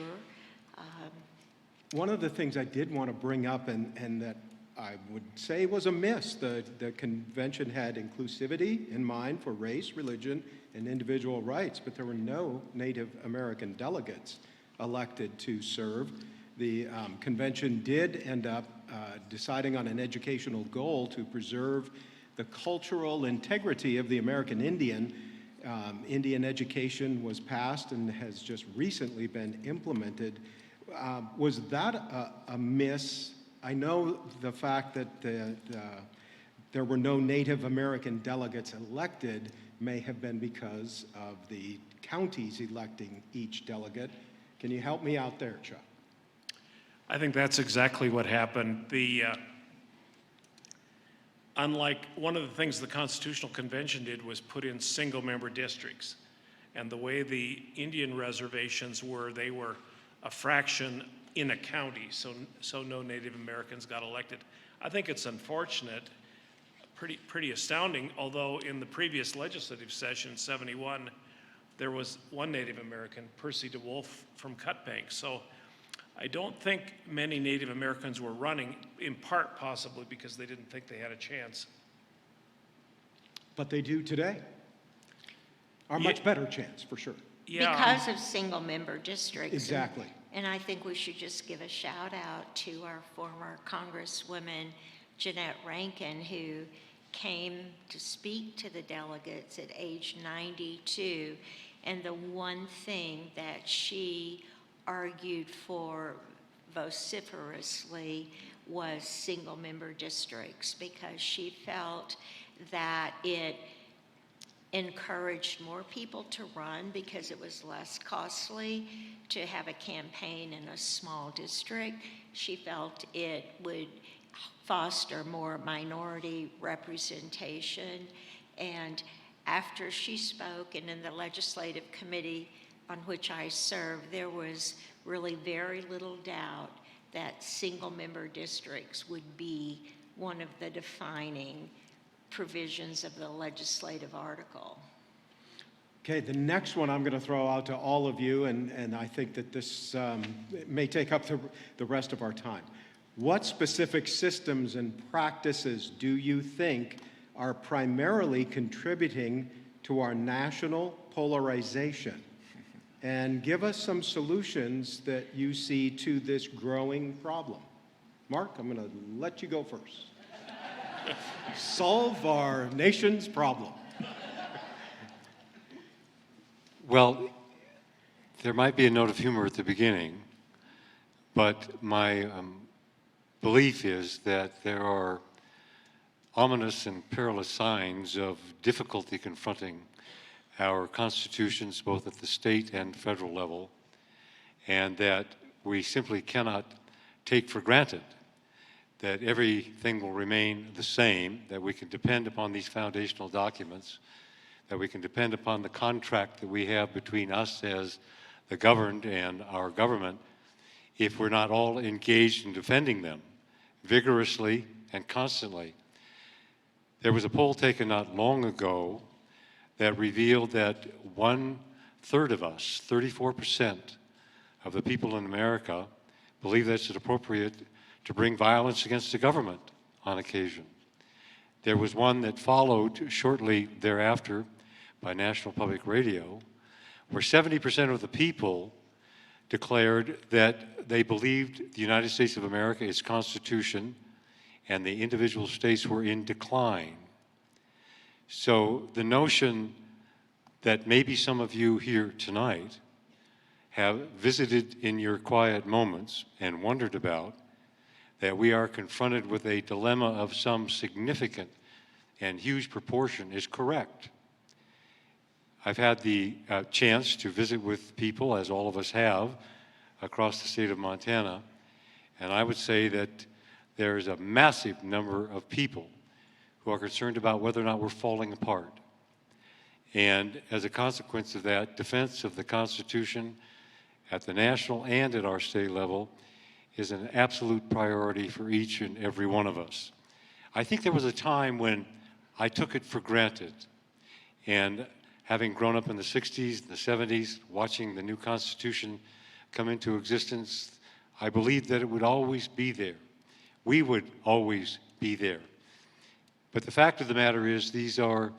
One of the things I did want to bring up and that I would say was a miss, the convention had inclusivity in mind for race, religion, and individual rights, but there were no Native American delegates elected to serve. The convention did end up deciding on an educational goal to preserve the cultural integrity of the American Indian. Indian education was passed and has just recently been implemented. Was that a miss? I know the fact that there were no Native American delegates elected may have been because of the counties electing each delegate. Can you help me out there, Chuck? I think that's exactly what happened. Unlike one of the things the Constitutional Convention did was put in single-member districts. And the way the Indian reservations were, they were a fraction in a county, so no Native Americans got elected. I think it's unfortunate, pretty astounding, although in the previous legislative session, 71, there was one Native American, Percy DeWolf from Cutbank. So I don't think many Native Americans were running, in part possibly because they didn't think they had a chance. But they do today. Or much better chance, for sure. Yeah, Because of single-member districts. Exactly. And I think we should just give a shout out to our former Congresswoman, Jeanette Rankin, who came to speak to the delegates at age 92. And the one thing that she argued for vociferously was single-member districts, because she felt that it encouraged more people to run because it was less costly to have a campaign in a small district. She felt it would foster more minority representation. And after she spoke, and in the legislative committee on which I serve, there was really very little doubt that single-member districts would be one of the defining provisions of the legislative article. Okay, the next one I'm going to throw out to all of you, and I think that this may take up the rest of our time. What specific systems and practices do you think are primarily contributing to our national polarization? And give us some solutions that you see to this growing problem. Mark, I'm going to let you go first. Solve our nation's problem. Well, there might be a note of humor at the beginning, but my belief is that there are ominous and perilous signs of difficulty confronting our constitutions, both at the state and federal level, and that we simply cannot take for granted that everything will remain the same, that we can depend upon these foundational documents, that we can depend upon the contract that we have between us as the governed and our government, if we're not all engaged in defending them vigorously and constantly. There was a poll taken not long ago that revealed that 1/3 of us, 34% of the people in America, believe that it's appropriate to bring violence against the government on occasion. There was one that followed shortly thereafter by National Public Radio, where 70% of the people declared that they believed the United States of America, its Constitution, and the individual states were in decline. So the notion that maybe some of you here tonight have visited in your quiet moments and wondered about, that we are confronted with a dilemma of some significant and huge proportion is correct. I've had the chance to visit with people, as all of us have, across the state of Montana, and I would say that there is a massive number of people who are concerned about whether or not we're falling apart. And as a consequence of that, defense of the Constitution at the national and at our state level is an absolute priority for each and every one of us. I think there was a time when I took it for granted, and having grown up in the 60s, the 70s, watching the new Constitution come into existence, I believed that it would always be there. We would always be there. But the fact of the matter is, these are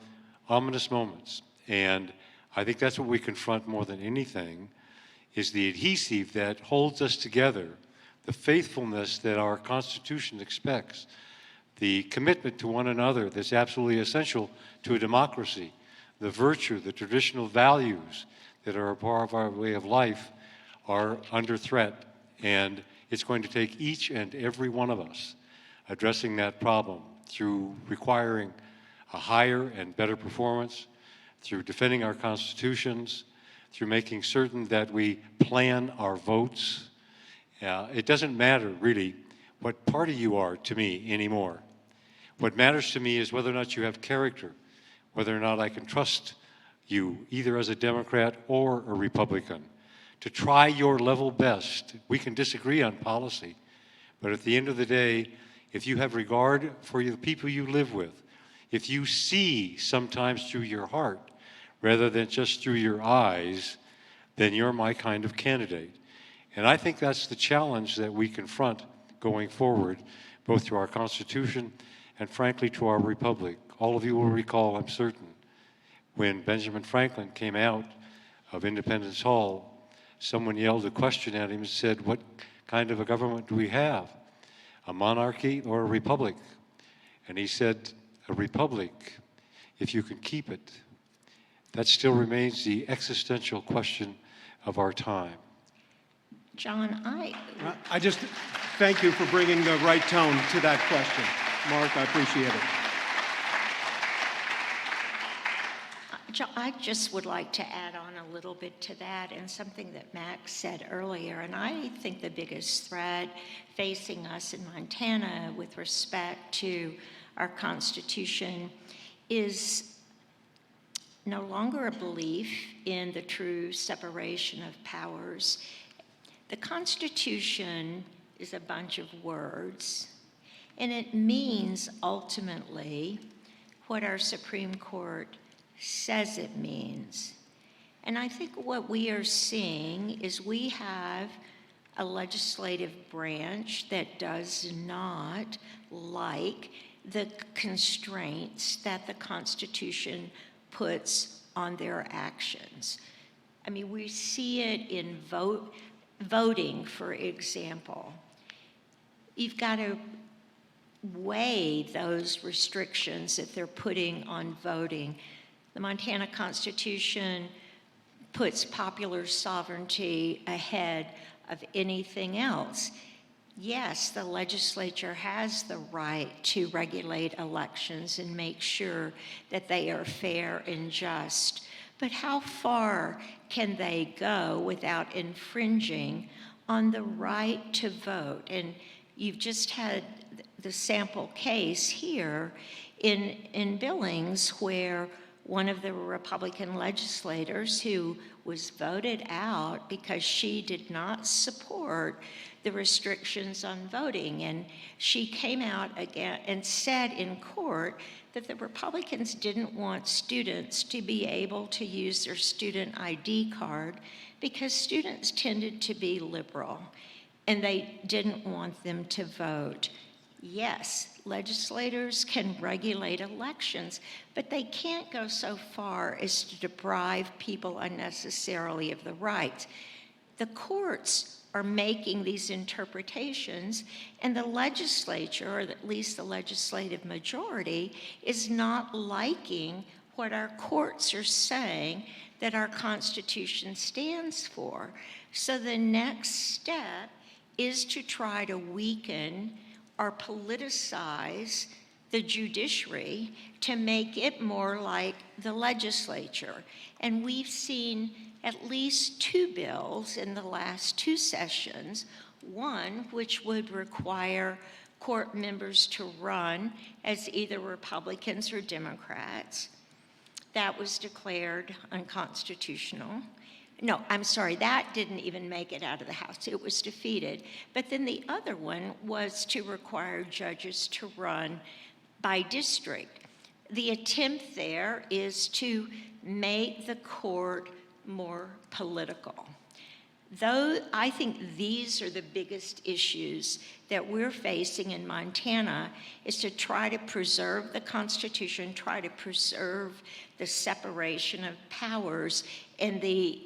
ominous moments, and I think that's what we confront more than anything, is the adhesive that holds us together, the faithfulness that our Constitution expects, the commitment to one another that's absolutely essential to a democracy, the virtue, the traditional values that are a part of our way of life are under threat, and it's going to take each and every one of us addressing that problem through requiring a higher and better performance, through defending our constitutions, through making certain that we plan our votes. It doesn't matter, really, what party you are to me anymore. What matters to me is whether or not you have character, whether or not I can trust you, either as a Democrat or a Republican, to try your level best. We can disagree on policy, but at the end of the day, if you have regard for the people you live with, if you see sometimes through your heart rather than just through your eyes, then you're my kind of candidate. And I think that's the challenge that we confront going forward, both to our Constitution and frankly to our Republic. All of you will recall, I'm certain, when Benjamin Franklin came out of Independence Hall, someone yelled a question at him and said, "What kind of a government do we have? A monarchy or a republic?" And he said, "A republic, if you can keep it." That still remains the existential question of our time. John, I just thank you for bringing the right tone to that question. Mark, I appreciate it. I just would like to add on a little bit to that, and something that Max said earlier. And I think the biggest threat facing us in Montana with respect to our Constitution is no longer a belief in the true separation of powers. The Constitution is a bunch of words, and it means ultimately what our Supreme Court says it means. And I think what we are seeing is we have a legislative branch that does not like the constraints that the Constitution puts on their actions. I mean, we see it in voting, for example. You've got to weigh those restrictions that they're putting on voting. The Montana Constitution puts popular sovereignty ahead of anything else. Yes, the legislature has the right to regulate elections and make sure that they are fair and just. But how far can they go without infringing on the right to vote? And you've just had the sample case here in Billings, where one of the Republican legislators who was voted out because she did not support the restrictions on voting. And she came out again and said in court that the Republicans didn't want students to be able to use their student ID card because students tended to be liberal and they didn't want them to vote. Yes, legislators can regulate elections, but they can't go so far as to deprive people unnecessarily of the rights. The courts are making these interpretations, and the legislature, or at least the legislative majority, is not liking what our courts are saying that our Constitution stands for. So the next step is to try to weaken or politicize the judiciary to make it more like the legislature. And we've seen at least 2 bills in the last 2 sessions, one which would require court members to run as either Republicans or Democrats. That was declared unconstitutional. No, I'm sorry, that didn't even make it out of the House. It was defeated. But then the other one was to require judges to run by district. The attempt there is to make the court more political. Though I think these are the biggest issues that we're facing in Montana, is to try to preserve the Constitution, try to preserve the separation of powers and the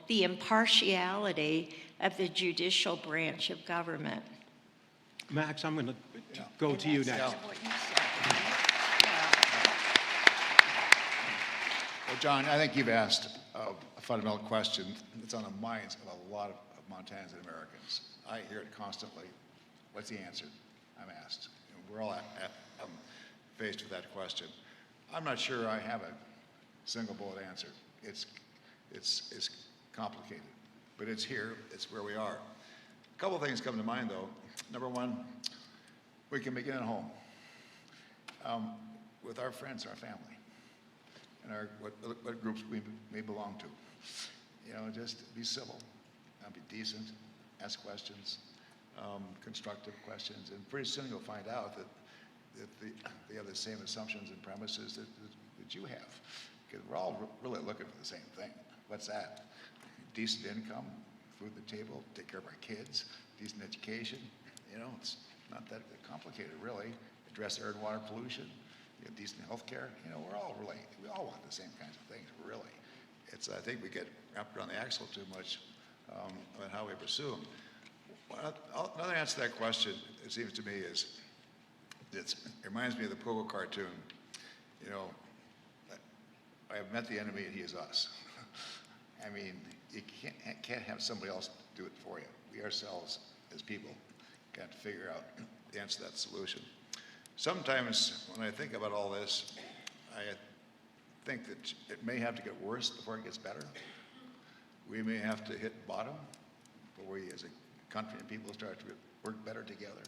impartiality of the judicial branch of government. Max, I'm going to go to you next. Well, John, I think you've asked a fundamental question that's on the minds of a lot of Montanans and Americans. I hear it constantly. What's the answer? I'm asked. And we're all faced with that question. I'm not sure I have a single bullet answer. It's complicated, but it's here. It's where we are. A couple of things come to mind, though. Number one, we can begin at home with our friends, our family, and what groups we may belong to. You know, just be civil, be decent, ask questions, constructive questions, and pretty soon you'll find out that they have the same assumptions and premises that you have. Because we're all really looking for the same thing. What's that? Decent income, food at the table, take care of our kids, decent education. You know, it's not that complicated, really. Address air and water pollution, decent health care. You know, we all want the same kinds of things, really. I think we get wrapped around the axle too much about how we pursue them. Another answer to that question, it seems to me, is it reminds me of the Pogo cartoon. You know, I have met the enemy and he is us. I mean, you can't have somebody else do it for you. We ourselves, as people, got to figure out the answer to that solution. Sometimes when I think about all this, I think that it may have to get worse before it gets better. We may have to hit bottom before we as a country and people start to work better together.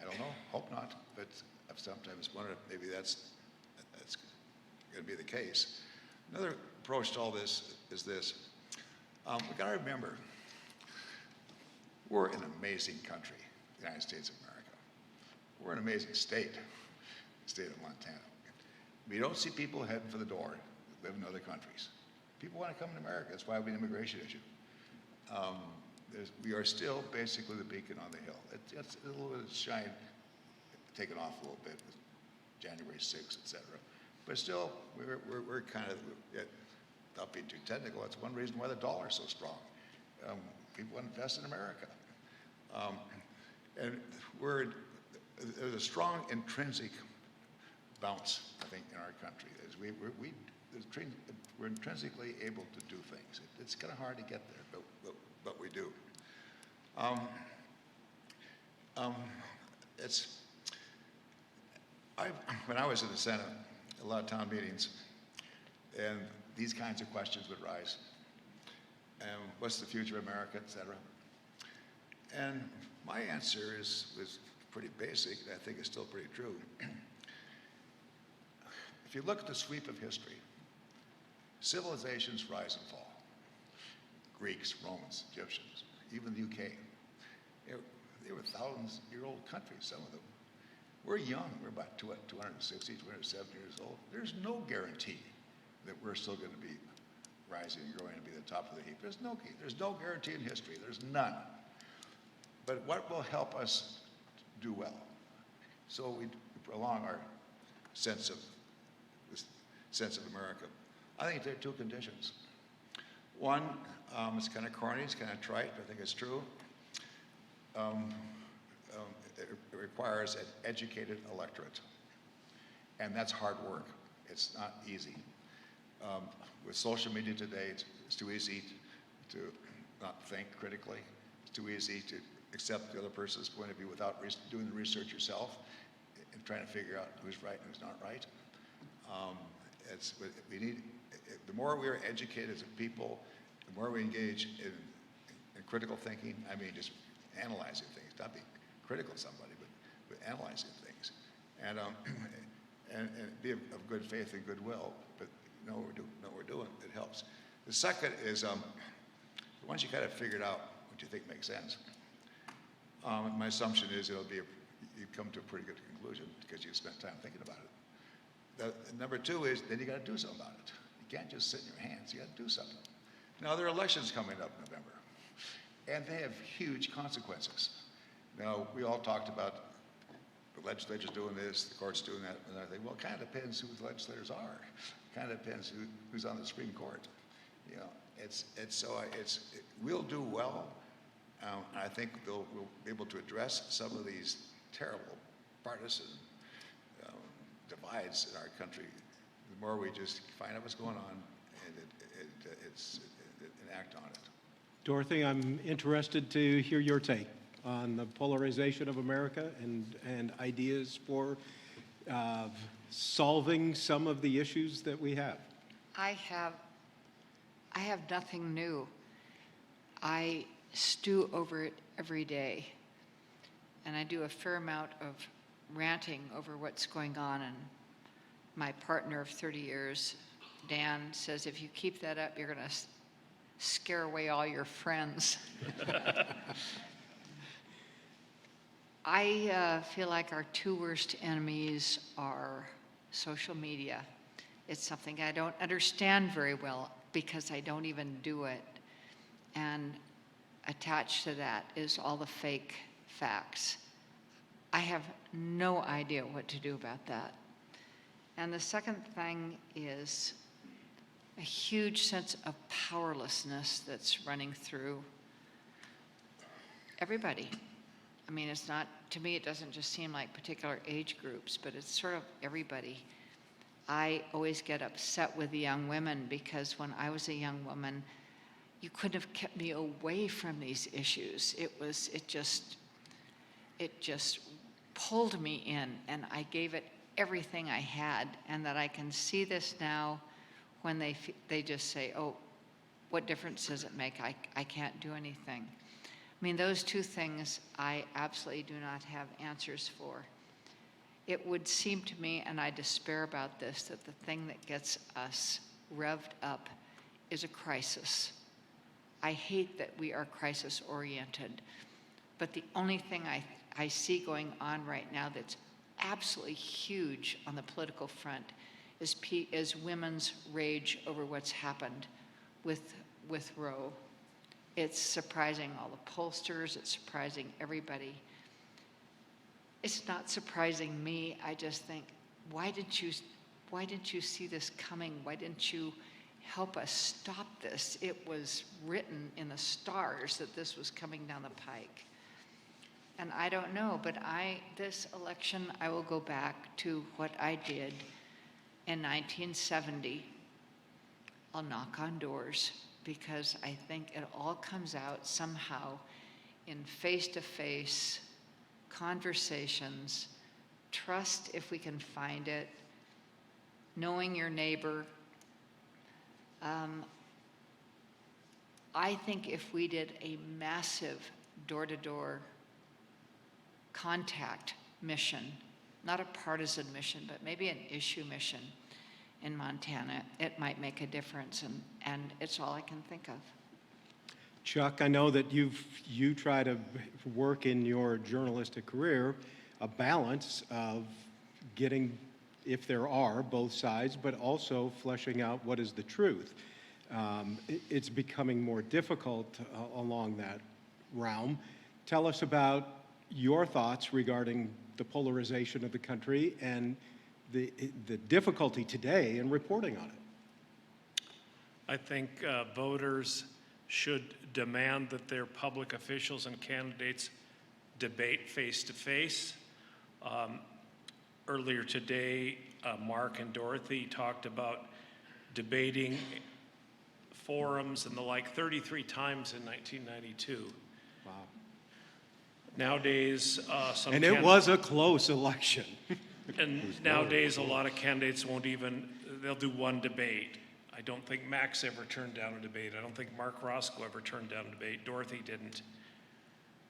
I don't know, hope not, but I've sometimes wondered if maybe that's going to be the case. Another approach to all this is this. We've got to remember, we're an amazing country, the United States of America. We're an amazing state, the state of Montana. We don't see people heading for the door that live in other countries. People want to come to America. That's why we have an immigration issue. We are still basically the beacon on the hill. It's a little bit of shine taken off a little bit with January 6th, et cetera. But still, we're kind of, not being too technical, that's one reason why the dollar is so strong. People invest in America. And there's a strong intrinsic bounce, I think, in our country. We're intrinsically able to do things. It's kind of hard to get there, but we do. When I was in the Senate, a lot of town meetings, and these kinds of questions would rise. And what's the future of America, et cetera? And my answer was pretty basic, and I think it's still pretty true. If you look at the sweep of history, civilizations rise and fall. Greeks, Romans, Egyptians, even the UK. They were thousands-year-old countries, some of them. We're young. We're about 260, 270 years old. There's no guarantee that we're still going to be rising and growing and be the top of the heap. There's no guarantee in history. There's none. But what will help us do well? So we prolong our sense of America. I think there are two conditions. One, it's kind of corny, it's kind of trite, but I think it's true. It requires an educated electorate, and that's hard work. It's not easy. With social media today, it's too easy to not think critically. It's too easy to accept the other person's point of view without doing the research yourself and trying to figure out who's right and who's not right. The more we are educated as a people, the more we engage in critical thinking. I mean, just analyzing things, not being critical of somebody, but analyzing things, and be of good faith and goodwill. But know what we're doing. It helps. The second is once you kind of figured out what you think makes sense. My assumption is you come to a pretty good conclusion because you spent time thinking about it. Number two is then you got to do something about it. You can't just sit in your hands. You got to do something. Now there are elections coming up in November, and they have huge consequences. Now we all talked about the legislature's doing this, the court's doing that, and I think, well, it kind of depends who the legislators are. It kind of depends who's on the Supreme Court. You know, we'll do well. I think we'll be able to address some of these terrible partisan divides in our country. The more we just find out what's going on and act on it. Dorothy, I'm interested to hear your take on the polarization of America and ideas for solving some of the issues that we have. I have nothing new. I stew over it every day, and I do a fair amount of ranting over what's going on, and my partner of 30 years, Dan, says if you keep that up, you're going to scare away all your friends. I feel like our two worst enemies are social media. It's something I don't understand very well because I don't even do it. And attached to that is all the fake facts. I have no idea what to do about that. And the second thing is a huge sense of powerlessness that's running through everybody. I mean, it's not, to me, it doesn't just seem like particular age groups, but it's sort of everybody. I always get upset with the young women because when I was a young woman, you couldn't have kept me away from these issues. It just pulled me in, and I gave it everything I had, and that I can see this now when they just say, oh, what difference does it make? I can't do anything. I mean, those two things I absolutely do not have answers for. It would seem to me, and I despair about this, that the thing that gets us revved up is a crisis. I hate that we are crisis-oriented, but the only thing I see going on right now that's absolutely huge on the political front is women's rage over what's happened with Roe. It's surprising all the pollsters, it's surprising everybody. It's not surprising me. I just think, why didn't you see this coming? Why didn't you help us stop this? It was written in the stars that this was coming down the pike. And I don't know, but this election, I will go back to what I did in 1970. I'll knock on doors, because I think it all comes out somehow in face-to-face conversations, trust if we can find it, knowing your neighbor. I think if we did a massive door-to-door contact mission, not a partisan mission, but maybe an issue mission in Montana, it might make a difference, and it's all I can think of. Chuck, I know that you try to work in your journalistic career a balance of getting, if there are, both sides, but also fleshing out what is the truth. It's becoming more difficult along that realm. Tell us about your thoughts regarding the polarization of the country and the difficulty today in reporting on it. I think voters should demand that their public officials and candidates debate face-to-face. Earlier today, Mark and Dorothy talked about debating forums and the like 33 times in 1992. Wow. Nowadays, And it was a close election. And nowadays, a lot of candidates they'll do one debate. I don't think Max ever turned down a debate. I don't think Mark Roscoe ever turned down a debate. Dorothy didn't.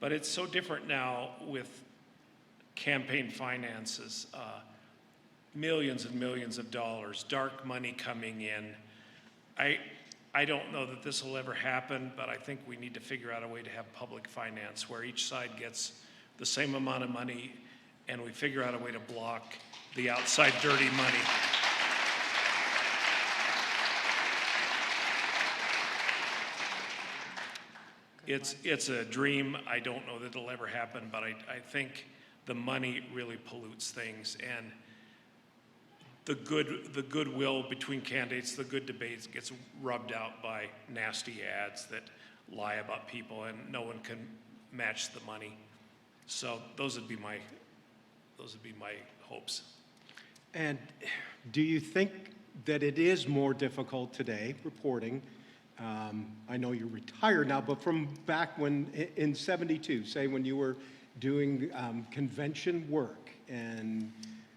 But it's so different now with campaign finances, millions and millions of dollars, dark money coming in. I don't know that this will ever happen, but I think we need to figure out a way to have public finance where each side gets the same amount of money, and we figure out a way to block the outside dirty money. It's a dream. I don't know that it'll ever happen, but I think the money really pollutes things, and the goodwill between candidates, the good debates gets rubbed out by nasty ads that lie about people, and no one can match the money. So those would be my hopes. And do you think that it is more difficult today reporting? I know you're retired now, but from back when, in 72, say when you were doing convention work and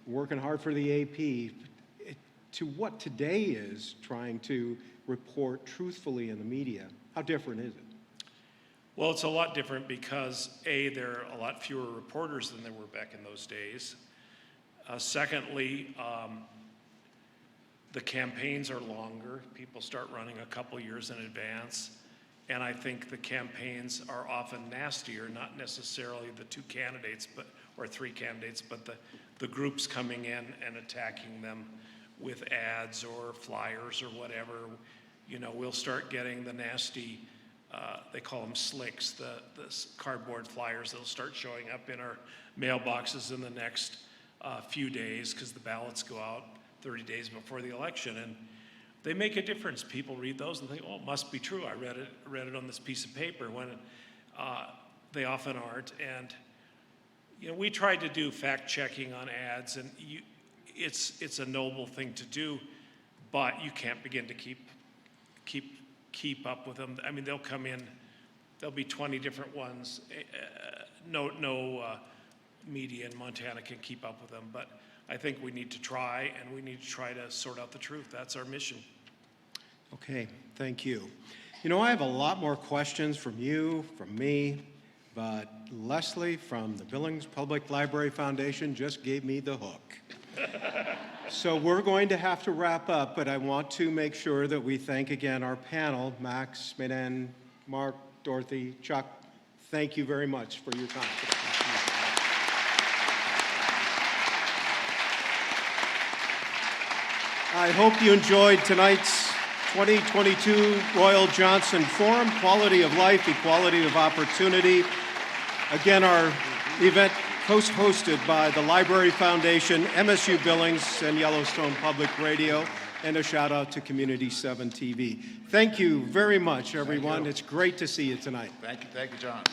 working hard for the AP, to what today is trying to report truthfully in the media, how different is it? Well, it's a lot different because, A, there are a lot fewer reporters than there were back in those days. Secondly, the campaigns are longer. People start running a couple years in advance. And I think the campaigns are often nastier, not necessarily the two candidates, or three candidates, but the groups coming in and attacking them with ads or flyers or whatever. You know, we'll start getting the nasty, they call them slicks, the cardboard flyers that'll start showing up in our mailboxes in the next few days, because the ballots go out 30 days before the election, and they make a difference. People read those and think, oh, it must be true. I read it on this piece of paper, when they often aren't. And you know, we tried to do fact checking on ads, and it's a noble thing to do, but you can't begin to keep up with them. I mean, they'll come in, there'll be 20 different ones. No media in Montana can keep up with them, but I think we need to try, and we need to try to sort out the truth. That's our mission. Okay, thank you. You know, I have a lot more questions from you, from me, but Leslie from the Billings Public Library Foundation just gave me the hook. So we're going to have to wrap up, but I want to make sure that we thank again our panel, Max, Maydan, Mark, Dorothy, Chuck. Thank you very much for your time today. I hope you enjoyed tonight's 2022 Royal Johnson Forum, Quality of Life, Equality of Opportunity. Again, our event hosted by the Library Foundation, MSU Billings, and Yellowstone Public Radio, and a shout out to Community 7 TV. Thank you very much, everyone. It's great to see you tonight. Thank you, John.